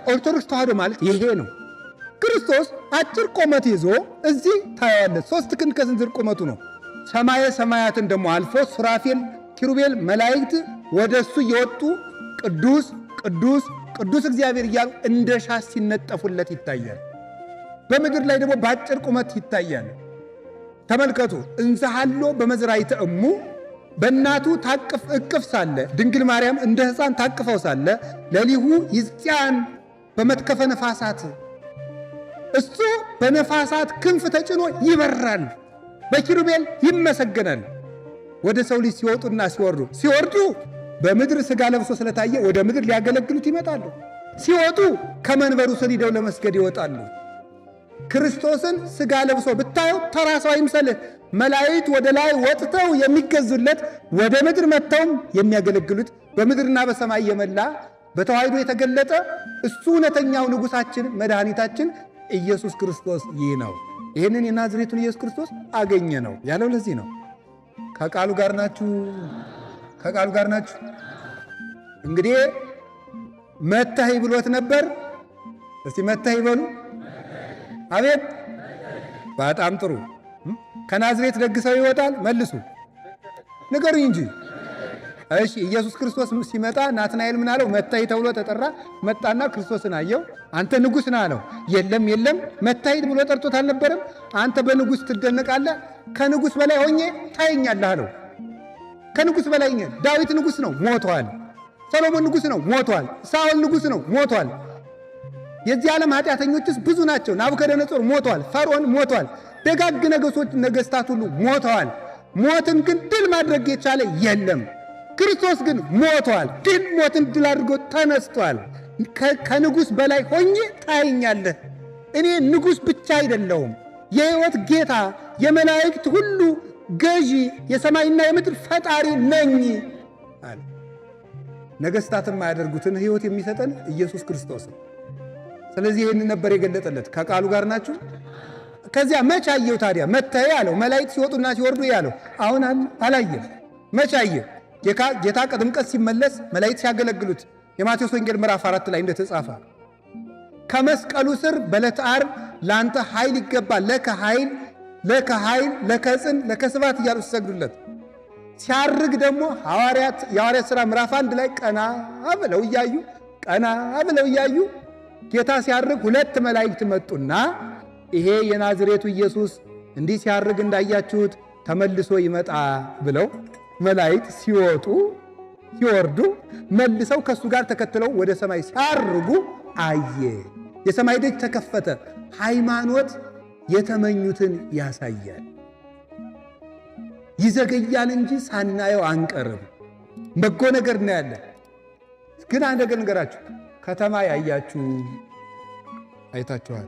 ኦርቶዶክስ ተዋህዶ ማለት ይሄ ነው። ክርስቶስ አጭር ቁመት ይዞ እዚህ ታያለች። 3 ክንድ ከስንዝር ቁመቱ ነው። ሰማየ ሰማያትን ደግሞ አልፎ ሱራፌል፣ ኪሩቤል፣ መላእክት ወደ እሱ እየወጡ ቅዱስ ቅዱስ ቅዱስ እግዚአብሔር እያሉ እንደ ሻስ ሲነጠፉለት ይታያል። በምድር ላይ ደግሞ በአጭር ቁመት ይታያል። ተመልከቱ። እንዘሃሎ በመዝራዕተ እሙ በእናቱ ታቅፍ እቅፍ ሳለ ድንግል ማርያም እንደ ሕፃን ታቅፈው ሳለ ለሊሁ ይጽያን በመትከፈ ነፋሳት እሱ በነፋሳት ክንፍ ተጭኖ ይበራል፣ በኪሩቤል ይመሰገናል። ወደ ሰው ልጅ ሲወጡና ሲወርዱ በምድር ሥጋ ለብሶ ስለታየ ወደ ምድር ሊያገለግሉት ይመጣሉ። ሲወጡ ከመንበሩ ስር ሄደው ለመስገድ ይወጣሉ። ክርስቶስን ሥጋ ለብሶ ብታየው ተራ ሰው አይምሰልህ። መላእክት ወደ ላይ ወጥተው የሚገዙለት ወደ ምድር መጥተውም የሚያገለግሉት በምድርና በሰማይ የመላ በተዋሕዶ የተገለጠ እሱ እውነተኛው ንጉሣችን መድኃኒታችን ኢየሱስ ክርስቶስ ይህ ነው። ይህንን የናዝሬቱን ኢየሱስ ክርስቶስ አገኘ ነው ያለው። ለዚህ ነው ከቃሉ ጋር ናችሁ፣ ከቃሉ ጋር ናችሁ። እንግዲህ መታህ ብሎት ነበር። እስቲ መታህ በሉ። አቤት። በጣም ጥሩ። ከናዝሬት ደግ ሰው ይወጣል? መልሱ ንገሩኝ እንጂ። እሺ ኢየሱስ ክርስቶስ ሲመጣ ናትናኤል ምን አለው? መታህ ተብሎ ተጠራ። መጣና ክርስቶስን አየው። አንተ ንጉሥ ነህ አለው። የለም የለም መታህ ብሎ ጠርቶት አልነበረም? አንተ በንጉሥ ትደነቃለህ፣ ከንጉሥ በላይ ሆኜ ታየኛለህ አለው። ከንጉሥ በላይ ዳዊት ንጉሥ ነው ሞቷል። ሰሎሞን ንጉሥ ነው ሞቷል። ሳኦል ንጉሥ ነው ሞቷል። የዚህ ዓለም ኃጢአተኞችስ ብዙ ናቸው። ናቡከደነጾር ሞቷል። ፈርዖን ሞቷል። ደጋግ ነገሥታት ሁሉ ሞተዋል። ሞትን ግን ድል ማድረግ የቻለ የለም። ክርስቶስ ግን ሞቷል። ድል ሞትን ድል አድርጎ ተነስቷል። ከንጉሥ በላይ ሆኜ ታየኛለህ። እኔ ንጉሥ ብቻ አይደለሁም፣ የሕይወት ጌታ፣ የመላእክት ሁሉ ገዢ፣ የሰማይና የምድር ፈጣሪ ነኝ አለ። ነገሥታት የማያደርጉትን ሕይወት የሚሰጠን ኢየሱስ ክርስቶስ ነው። ስለዚህ ይህን ነበር የገለጠለት። ከቃሉ ጋር ናችሁ። ከዚያ መች አየው ታዲያ? መታየ አለው። መላእክት ሲወጡና ሲወርዱ ያለው አሁን አላየም። መች አየ? ጌታ ከጥምቀት ሲመለስ መላእክት ሲያገለግሉት የማቴዎስ ወንጌል ምዕራፍ 4 ላይ እንደተጻፈ ከመስቀሉ ስር በዕለተ ዓርብ ለአንተ ኃይል ይገባል፣ ለከ ኃይል ለከጽን ለከስባት እያሉ ሲሰግዱለት ሲያርግ ደግሞ የሐዋርያት ሥራ ምዕራፍ 1 ላይ ቀና ብለው እያዩ ጌታ ሲያርግ 2 መላእክት መጡና ይሄ የናዝሬቱ ኢየሱስ እንዲህ ሲያርግ እንዳያችሁት ተመልሶ ይመጣ ብለው መላእክት ሲወጡ ሲወርዱ መልሰው ከሱ ጋር ተከትለው ወደ ሰማይ ሲያርጉ አየ። የሰማይ ደጅ ተከፈተ። ሃይማኖት የተመኙትን ያሳያል። ይዘገያል እንጂ ሳናየው አንቀርም። በጎ ነገር እናያለን። ግን አንድ ነገር ንገራችሁ። ከተማ ያያችሁ አይታችኋል።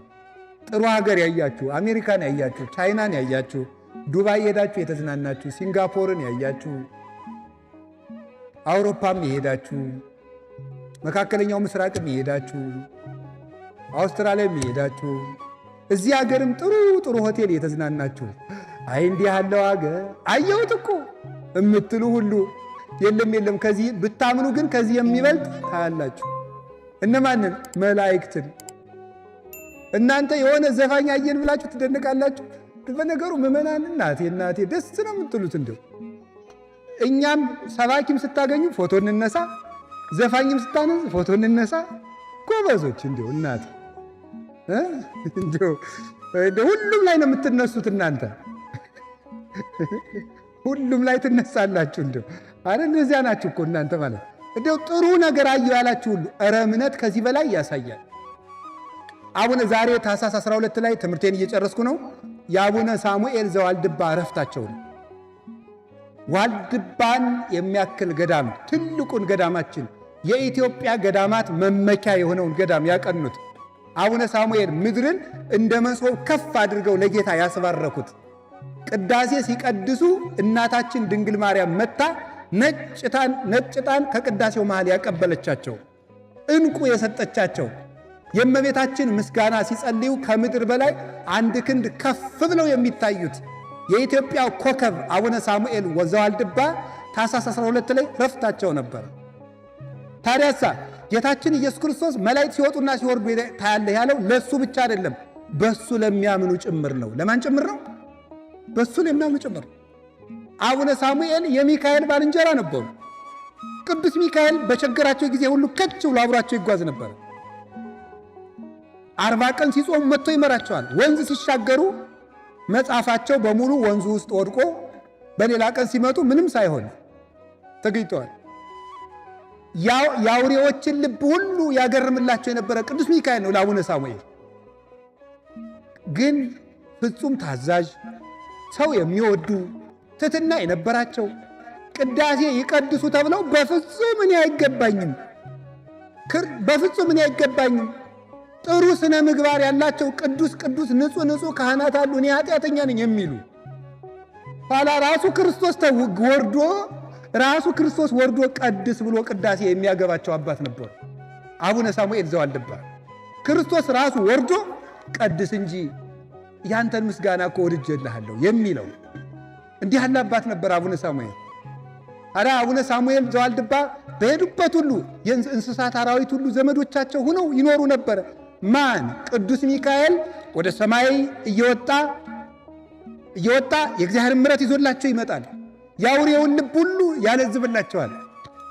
ጥሩ ሀገር ያያችሁ፣ አሜሪካን ያያችሁ፣ ቻይናን ያያችሁ፣ ዱባይ የሄዳችሁ የተዝናናችሁ፣ ሲንጋፖርን ያያችሁ፣ አውሮፓም የሄዳችሁ፣ መካከለኛው ምስራቅም የሄዳችሁ፣ አውስትራሊያም የሄዳችሁ፣ እዚህ ሀገርም ጥሩ ጥሩ ሆቴል የተዝናናችሁ አይ እንዲህ ያለው ሀገር አየሁት እኮ እምትሉ ሁሉ የለም ከዚህ ብታምኑ ግን ከዚህ የሚበልጥ ታያላችሁ። እነማንን? መላእክትን። እናንተ የሆነ ዘፋኝ አየን ብላችሁ ትደነቃላችሁ። በነገሩ ምዕመናን እናቴ ደስ ነው የምትሉት። እንደው እኛም ሰባኪም ስታገኙ ፎቶ እንነሳ፣ ዘፋኝም ስታነሱ ፎቶ እንነሳ። ጎበዞች እንደው እናቴ እንደው ሁሉም ላይ ነው የምትነሱት እናንተ ሁሉም ላይ ትነሳላችሁ። እንደው አረ እንደዚያ ናችሁ እኮ እናንተ ማለት እንደው ጥሩ ነገር አየሁ ያላችሁ ሁሉ ኧረ እምነት ከዚህ በላይ ያሳያል። አቡነ ዛሬ ታኅሳስ 12 ላይ ትምህርቴን እየጨረስኩ ነው። የአቡነ ሳሙኤል ዘዋልድባ ዕረፍታቸው ነው። ዋልድባን የሚያክል ገዳም ትልቁን ገዳማችን የኢትዮጵያ ገዳማት መመኪያ የሆነውን ገዳም ያቀኑት አቡነ ሳሙኤል ምድርን እንደ መሶብ ከፍ አድርገው ለጌታ ያስባረኩት ቅዳሴ ሲቀድሱ እናታችን ድንግል ማርያም መታ ነጭ ዕጣን ከቅዳሴው መሃል ያቀበለቻቸው ዕንቁ የሰጠቻቸው የእመቤታችን ምስጋና ሲጸልዩ ከምድር በላይ አንድ ክንድ ከፍ ብለው የሚታዩት የኢትዮጵያ ኮከብ አቡነ ሳሙኤል ዘዋልድባ ታኅሳስ 12 ላይ ዕረፍታቸው ነበር። ታዲያሳ ጌታችን ኢየሱስ ክርስቶስ መላእክት ሲወጡና ሲወርዱ ታያለህ ያለው ለሱ ብቻ አይደለም፣ በሱ ለሚያምኑ ጭምር ነው። ለማን ጭምር ነው? በሱ ለሚያምኑ ጭምር። አቡነ ሳሙኤል የሚካኤል ባልንጀራ ነበሩ። ቅዱስ ሚካኤል በቸገራቸው ጊዜ ሁሉ ከች ብሎ አብሯቸው ይጓዝ ነበር። 40 ቀን ሲጾሙ መጥቶ ይመራቸዋል። ወንዝ ሲሻገሩ መጽሐፋቸው በሙሉ ወንዙ ውስጥ ወድቆ በሌላ ቀን ሲመጡ ምንም ሳይሆን ተገኝተዋል። የአውሬዎችን ልብ ሁሉ ያገርምላቸው የነበረ ቅዱስ ሚካኤል ነው ለአቡነ ሳሙኤል። ግን ፍጹም ታዛዥ፣ ሰው የሚወዱ ትሕትና የነበራቸው ቅዳሴ ይቀድሱ ተብለው በፍጹም እኔ አይገባኝም ጥሩ ስነ ምግባር ያላቸው ቅዱስ ንጹህ ካህናት አሉ፣ እኔ ኃጢአተኛ ነኝ የሚሉ ኋላ ራሱ ክርስቶስ ወርዶ ቀድስ ብሎ ቅዳሴ የሚያገባቸው አባት ነበሩ አቡነ ሳሙኤል ዘዋልድባ። ክርስቶስ ራሱ ወርዶ ቀድስ እንጂ ያንተን ምስጋና እኮ ወድጄልሃለሁ የሚለው እንዲህ ያለ አባት ነበር አቡነ ሳሙኤል። አረ አቡነ ሳሙኤል ዘዋልድባ በሄዱበት ሁሉ የእንስሳት አራዊት ሁሉ ዘመዶቻቸው ሆነው ይኖሩ ነበር። ማን? ቅዱስ ሚካኤል ወደ ሰማይ እየወጣ የእግዚአብሔር ምሕረት ይዞላቸው ይመጣል። የአውሬውን ልብ ሁሉ ያለዝብላቸዋል።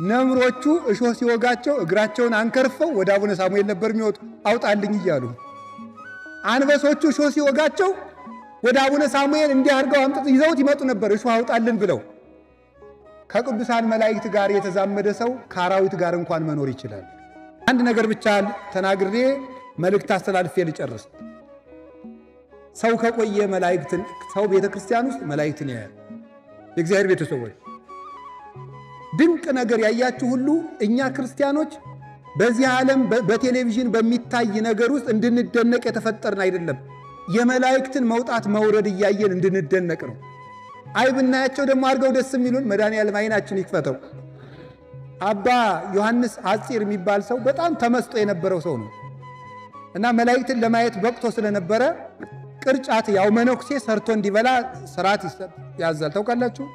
ነምሮቹ እሾህ ሲወጋቸው እግራቸውን አንከርፈው ወደ አቡነ ሳሙኤል ነበር የሚወጡ አውጣልኝ እያሉ። አንበሶቹ እሾህ ሲወጋቸው ወደ አቡነ ሳሙኤል እንዲያርገው አምጥተው ይዘውት ይመጡ ነበር እሾህ አውጣልን ብለው። ከቅዱሳን መላእክት ጋር የተዛመደ ሰው ከአራዊት ጋር እንኳን መኖር ይችላል። አንድ ነገር ብቻ ተናግሬ መልእክት አስተላልፌ ልጨርስ። ሰው ከቆየ ሰው ቤተ ክርስቲያን ውስጥ መላእክትን ያያል። የእግዚአብሔር ቤተሰቦች ድንቅ ነገር ያያችሁ ሁሉ እኛ ክርስቲያኖች በዚህ ዓለም በቴሌቪዥን በሚታይ ነገር ውስጥ እንድንደነቅ የተፈጠርን አይደለም። የመላእክትን መውጣት መውረድ እያየን እንድንደነቅ ነው። አይ ብናያቸው ደግሞ አድርገው ደስ የሚሉን መድኃኔዓለም ዓይናችን ይክፈተው። አባ ዮሐንስ ሐጺር የሚባል ሰው በጣም ተመስጦ የነበረው ሰው ነው እና መላእክትን ለማየት በቅቶ ስለነበረ ቅርጫት ያው መነኩሴ ሰርቶ እንዲበላ ስርዓት ያዛል። ታውቃላችሁ?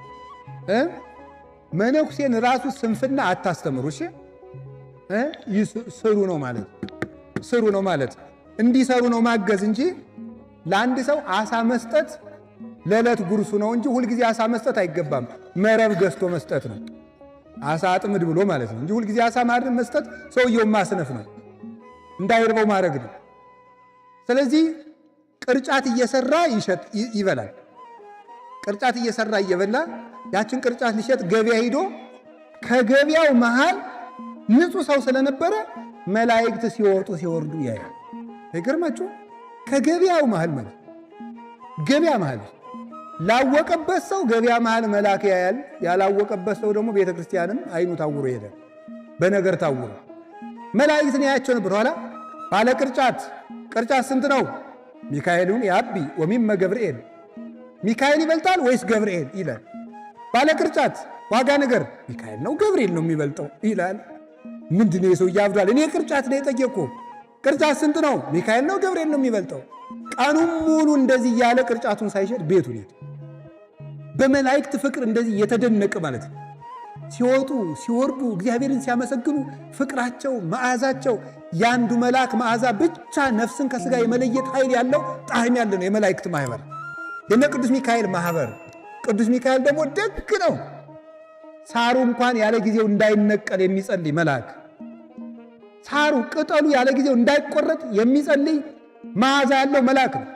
መነኩሴን ራሱ ስንፍና አታስተምሩ። እሺ ስሩ ነው ማለት እንዲሰሩ ነው ማገዝ እንጂ ለአንድ ሰው አሳ መስጠት ለዕለት ጉርሱ ነው እንጂ ሁልጊዜ አሳ መስጠት አይገባም። መረብ ገዝቶ መስጠት ነው። አሳ አጥምድ ብሎ ማለት ነው እንጂ ሁልጊዜ አሳ ማድረግ መስጠት ሰውየውን ማስነፍ ነው፣ እንዳይርበው ማድረግ ነው። ስለዚህ ቅርጫት እየሰራ ይበላል። ቅርጫት እየሰራ እየበላ ያችን ቅርጫት ሊሸጥ ገበያ ሄዶ ከገበያው መሃል ንጹህ ሰው ስለነበረ መላእክት ሲወጡ ሲወርዱ ያያል። አይገርማችሁ? ከገበያው መሃል ማለት ገበያ መሃል ላወቀበት ሰው ገበያ መሃል መልአክ ያያል። ያላወቀበት ሰው ደግሞ ቤተ ክርስቲያንም አይኑ ታውሮ ይሄዳል። በነገር ታውሮ መላእክትን ያያቸው ነበር። ኋላ ባለ ቅርጫት ስንት ነው? ሚካኤሉን ያቢ ወሚመ ገብርኤል፣ ሚካኤል ይበልጣል ወይስ ገብርኤል ይላል። ባለ ቅርጫት ዋጋ ነገር ሚካኤል ነው ገብርኤል ነው የሚበልጠው ይላል። ምንድነው የሰው ያብዷል? እኔ ቅርጫት ነው የጠየቅኩ። ቅርጫት ስንት ነው? ሚካኤል ነው ገብርኤል ነው የሚበልጠው? ቀኑን ሙሉ እንደዚህ ያለ ቅርጫቱን ሳይሸጥ ቤቱን ሄደ። በመላእክት ፍቅር እንደዚህ የተደነቀ ማለት ነው። ሲወጡ ሲወርዱ እግዚአብሔርን ሲያመሰግኑ ፍቅራቸው፣ መዓዛቸው ያንዱ መልአክ መዓዛ ብቻ ነፍስን ከሥጋ የመለየት ኃይል ያለው ጣዕም ያለ ነው የመላእክት ማህበር። የነ ቅዱስ ሚካኤል ማህበር። ቅዱስ ሚካኤል ደግሞ ደግ ነው። ሳሩ እንኳን ያለ ጊዜው እንዳይነቀል የሚጸልይ መልአክ፣ ሳሩ ቅጠሉ ያለ ጊዜው እንዳይቆረጥ የሚጸልይ መዓዛ ያለው መልአክ ነው።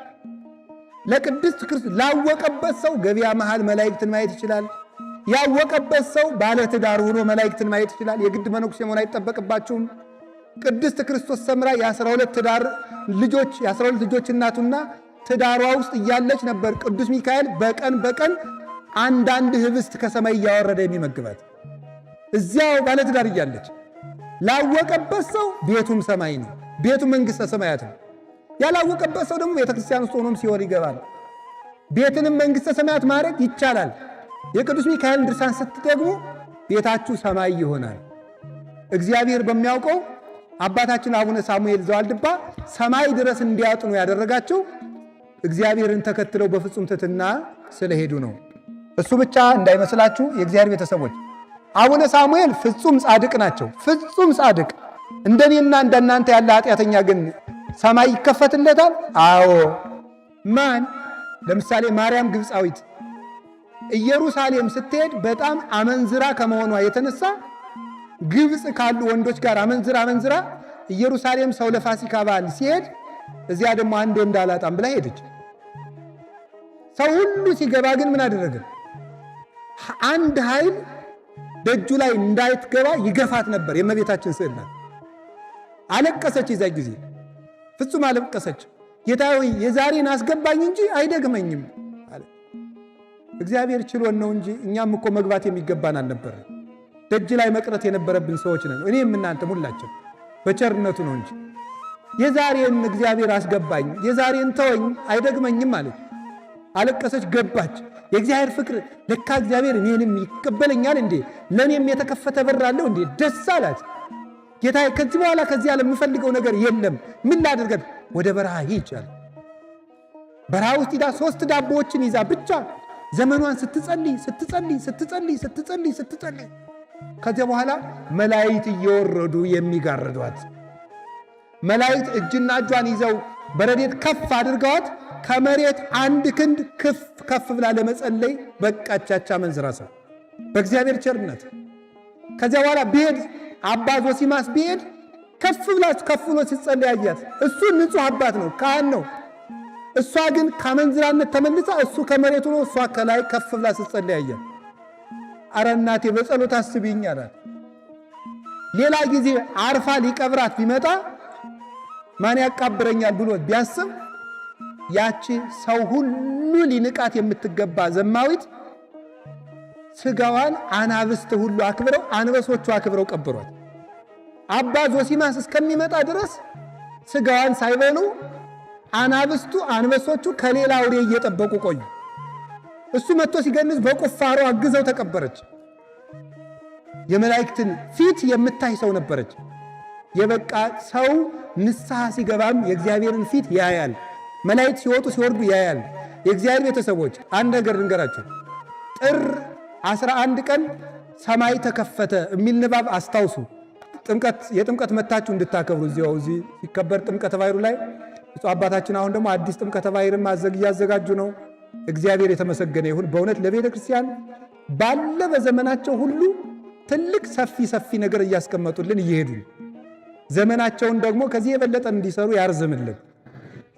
ለቅድስት ክርስቶስ ላወቀበት ሰው ገበያ መሃል መላእክትን ማየት ይችላል። ያወቀበት ሰው ባለ ትዳር ሆኖ መላእክትን ማየት ይችላል። የግድ መነኩሴ መሆን አይጠበቅባችሁም። ቅድስት ክርስቶስ ሰምራ የ12 ልጆች እናቱና ትዳሯ ውስጥ እያለች ነበር ቅዱስ ሚካኤል በቀን አንዳንድ ህብስት ከሰማይ እያወረደ የሚመግባት። እዚያው ባለ ትዳር እያለች ላወቀበት ሰው ቤቱም ሰማይ ነው፣ ቤቱ መንግሥተ ሰማያት ነው። ያላወቀበት ሰው ደግሞ ቤተክርስቲያን ውስጥ ሆኖም ሲኦል ይገባል። ቤትንም መንግሥተ ሰማያት ማድረግ ይቻላል። የቅዱስ ሚካኤልን ድርሳን ስትደግሙ ቤታችሁ ሰማይ ይሆናል። እግዚአብሔር በሚያውቀው አባታችን አቡነ ሳሙኤል ዘዋልድባ ሰማይ ድረስ እንዲያጥኑ ያደረጋቸው እግዚአብሔርን ተከትለው በፍጹም ትሕትና ስለሄዱ ነው። እሱ ብቻ እንዳይመስላችሁ የእግዚአብሔር ቤተሰቦች፣ አቡነ ሳሙኤል ፍጹም ጻድቅ ናቸው። ፍጹም ጻድቅ። እንደኔና እንደናንተ ያለ ኃጢአተኛ ግን ሰማይ ይከፈትለታል? አዎ። ማን? ለምሳሌ ማርያም ግብፃዊት ኢየሩሳሌም ስትሄድ በጣም አመንዝራ ከመሆኗ የተነሳ ግብፅ ካሉ ወንዶች ጋር አመንዝራ ኢየሩሳሌም ሰው ለፋሲካ በዓል ሲሄድ እዚያ ደግሞ አንድ ወንድ አላጣም ብላ ሄደች። ሰው ሁሉ ሲገባ ግን ምን አደረገ? አንድ ኃይል ደጁ ላይ እንዳይትገባ ይገፋት ነበር። የእመቤታችን ስዕል ናት። አለቀሰች። የዛ ጊዜ ፍጹም አለቀሰች። ጌታ ሆይ የዛሬን አስገባኝ እንጂ አይደግመኝም አለ። እግዚአብሔር ችሎን ነው እንጂ እኛም እኮ መግባት የሚገባን አልነበረ። ደጅ ላይ መቅረት የነበረብን ሰዎች ነን። እኔም እናንተም ሁላችን በቸርነቱ ነው እንጂ የዛሬን እግዚአብሔር አስገባኝ፣ የዛሬን ተወኝ፣ አይደግመኝም አለች። አለቀሰች፣ ገባች። የእግዚአብሔር ፍቅር ለካ እግዚአብሔር እኔንም ይቀበለኛል እንዴ? ለእኔም የተከፈተ በር አለው እንዴ? ደስ አላት። ጌታ ከዚህ በኋላ ከዚህ ዓለም የምፈልገው ነገር የለም፣ ምን ላድርገት? ወደ በረሃ ይቻል። በረሃ ውስጥ ሄዳ 3 ዳቦዎችን ይዛ ብቻ ዘመኗን ስትጸልይ ከዚያ በኋላ መላእክት እየወረዱ የሚጋርዷት፣ መላእክት እጅና እጇን ይዘው በረድኤት ከፍ አድርገዋት ከመሬት 1 ክንድ ከፍ ብላ ለመጸለይ በቃቻቻ መንዝራ ሰው በእግዚአብሔር ቸርነት። ከዚያ በኋላ ቢሄድ አባ ዞሲማስ ቢሄድ ከፍ ብሎ ሲጸልይ አያት። እሱ ንጹሕ አባት ነው፣ ካህን ነው። እሷ ግን ከመንዝራነት ተመልሳ እሱ ከመሬቱ ነው፣ እሷ ከላይ ከፍ ብላ ስትጸልይ አያት። አረ እናቴ በጸሎት አስቢኝ አላት። ሌላ ጊዜ አርፋ ሊቀብራት ቢመጣ ማን ያቃብረኛል ብሎ ቢያስብ ያቺ ሰው ሁሉ ሊንቃት የምትገባ ዘማዊት ስጋዋን አናብስት ሁሉ አክብረው አንበሶቹ አክብረው ቀብሯት። አባ ዞሲማስ እስከሚመጣ ድረስ ስጋዋን ሳይበሉ አናብስቱ አንበሶቹ ከሌላ አውሬ እየጠበቁ ቆዩ። እሱ መጥቶ ሲገንዝ በቁፋሮ አግዘው ተቀበረች። የመላእክትን ፊት የምታይ ሰው ነበረች። የበቃ ሰው ንስሐ ሲገባም የእግዚአብሔርን ፊት ያያል። መላእክት ሲወጡ ሲወርዱ ያያል። የእግዚአብሔር ቤተሰቦች አንድ ነገር ልንገራችሁ። ጥር 11 ቀን ሰማይ ተከፈተ የሚል ንባብ አስታውሱ። የጥምቀት መታችሁ እንድታከብሩ እዚህ ሲከበር ጥምቀተ ባሕሩ ላይ ብፁዕ አባታችን አሁን ደግሞ አዲስ ጥምቀተ ባሕርም እያዘጋጁ ነው። እግዚአብሔር የተመሰገነ ይሁን። በእውነት ለቤተ ክርስቲያን ባለ በዘመናቸው ሁሉ ትልቅ ሰፊ ነገር እያስቀመጡልን እየሄዱ ዘመናቸውን ደግሞ ከዚህ የበለጠ እንዲሰሩ ያርዝምልን።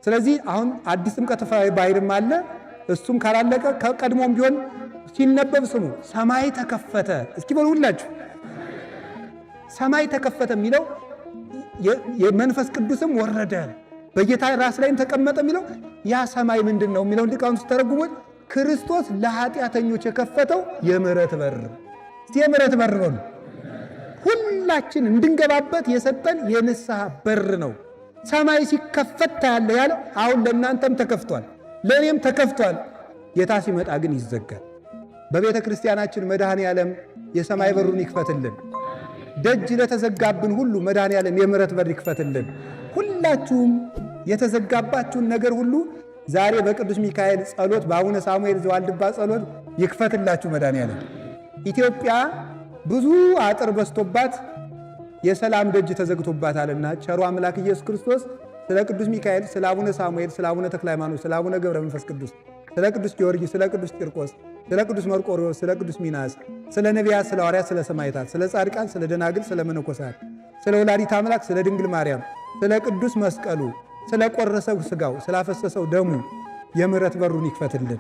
ስለዚህ አሁን አዲስ ጥምቀተ ባሕርም አለ። እሱም ካላለቀ ከቀድሞም ቢሆን ሲነበብ ስሙ። ሰማይ ተከፈተ እስኪ በሉ ሁላችሁ። ሰማይ ተከፈተ የሚለው የመንፈስ ቅዱስም ወረደ በጌታ ራስ ላይም ተቀመጠ የሚለው ያ ሰማይ ምንድን ነው የሚለው ሊቃውንት ሲተረጉሙት ክርስቶስ ለኃጢአተኞች የከፈተው የምሕረት በር። እስቲ የምሕረት በር ነው ሁላችን እንድንገባበት የሰጠን የንስሐ በር ነው። ሰማይ ሲከፈት ታያለ ያለው አሁን ለእናንተም ተከፍቷል፣ ለእኔም ተከፍቷል። ጌታ ሲመጣ ግን ይዘጋል። በቤተ ክርስቲያናችን መድኃኔ ዓለም የሰማይ በሩን ይክፈትልን። ደጅ ለተዘጋብን ሁሉ መድኃኔ ዓለም የምሕረት በር ይክፈትልን። ሁላችሁም የተዘጋባችሁን ነገር ሁሉ ዛሬ በቅዱስ ሚካኤል ጸሎት፣ በአቡነ ሳሙኤል ዘዋልድባ ጸሎት ይክፈትላችሁ መድኃኔዓለም። ኢትዮጵያ ብዙ አጥር በስቶባት የሰላም ደጅ ተዘግቶባታልና ቸሩ አምላክ ኢየሱስ ክርስቶስ ስለ ቅዱስ ሚካኤል፣ ስለ አቡነ ሳሙኤል፣ ስለ አቡነ ተክለ ሃይማኖት፣ ስለ አቡነ ገብረ መንፈስ ቅዱስ፣ ስለ ቅዱስ ጊዮርጊስ፣ ስለ ቅዱስ ቂርቆስ፣ ስለ ቅዱስ መርቆሬዎስ፣ ስለ ቅዱስ ሚናስ፣ ስለ ነቢያት፣ ስለ ሐዋርያት፣ ስለ ሰማዕታት፣ ስለ ጻድቃን፣ ስለ ደናግል፣ ስለ መነኮሳት፣ ስለ ወላዲተ አምላክ፣ ስለ ድንግል ማርያም፣ ስለ ቅዱስ መስቀሉ፣ ስለ ቆረሰው ሥጋው፣ ስላፈሰሰው ደሙ የምሕረት በሩን ይክፈትልን።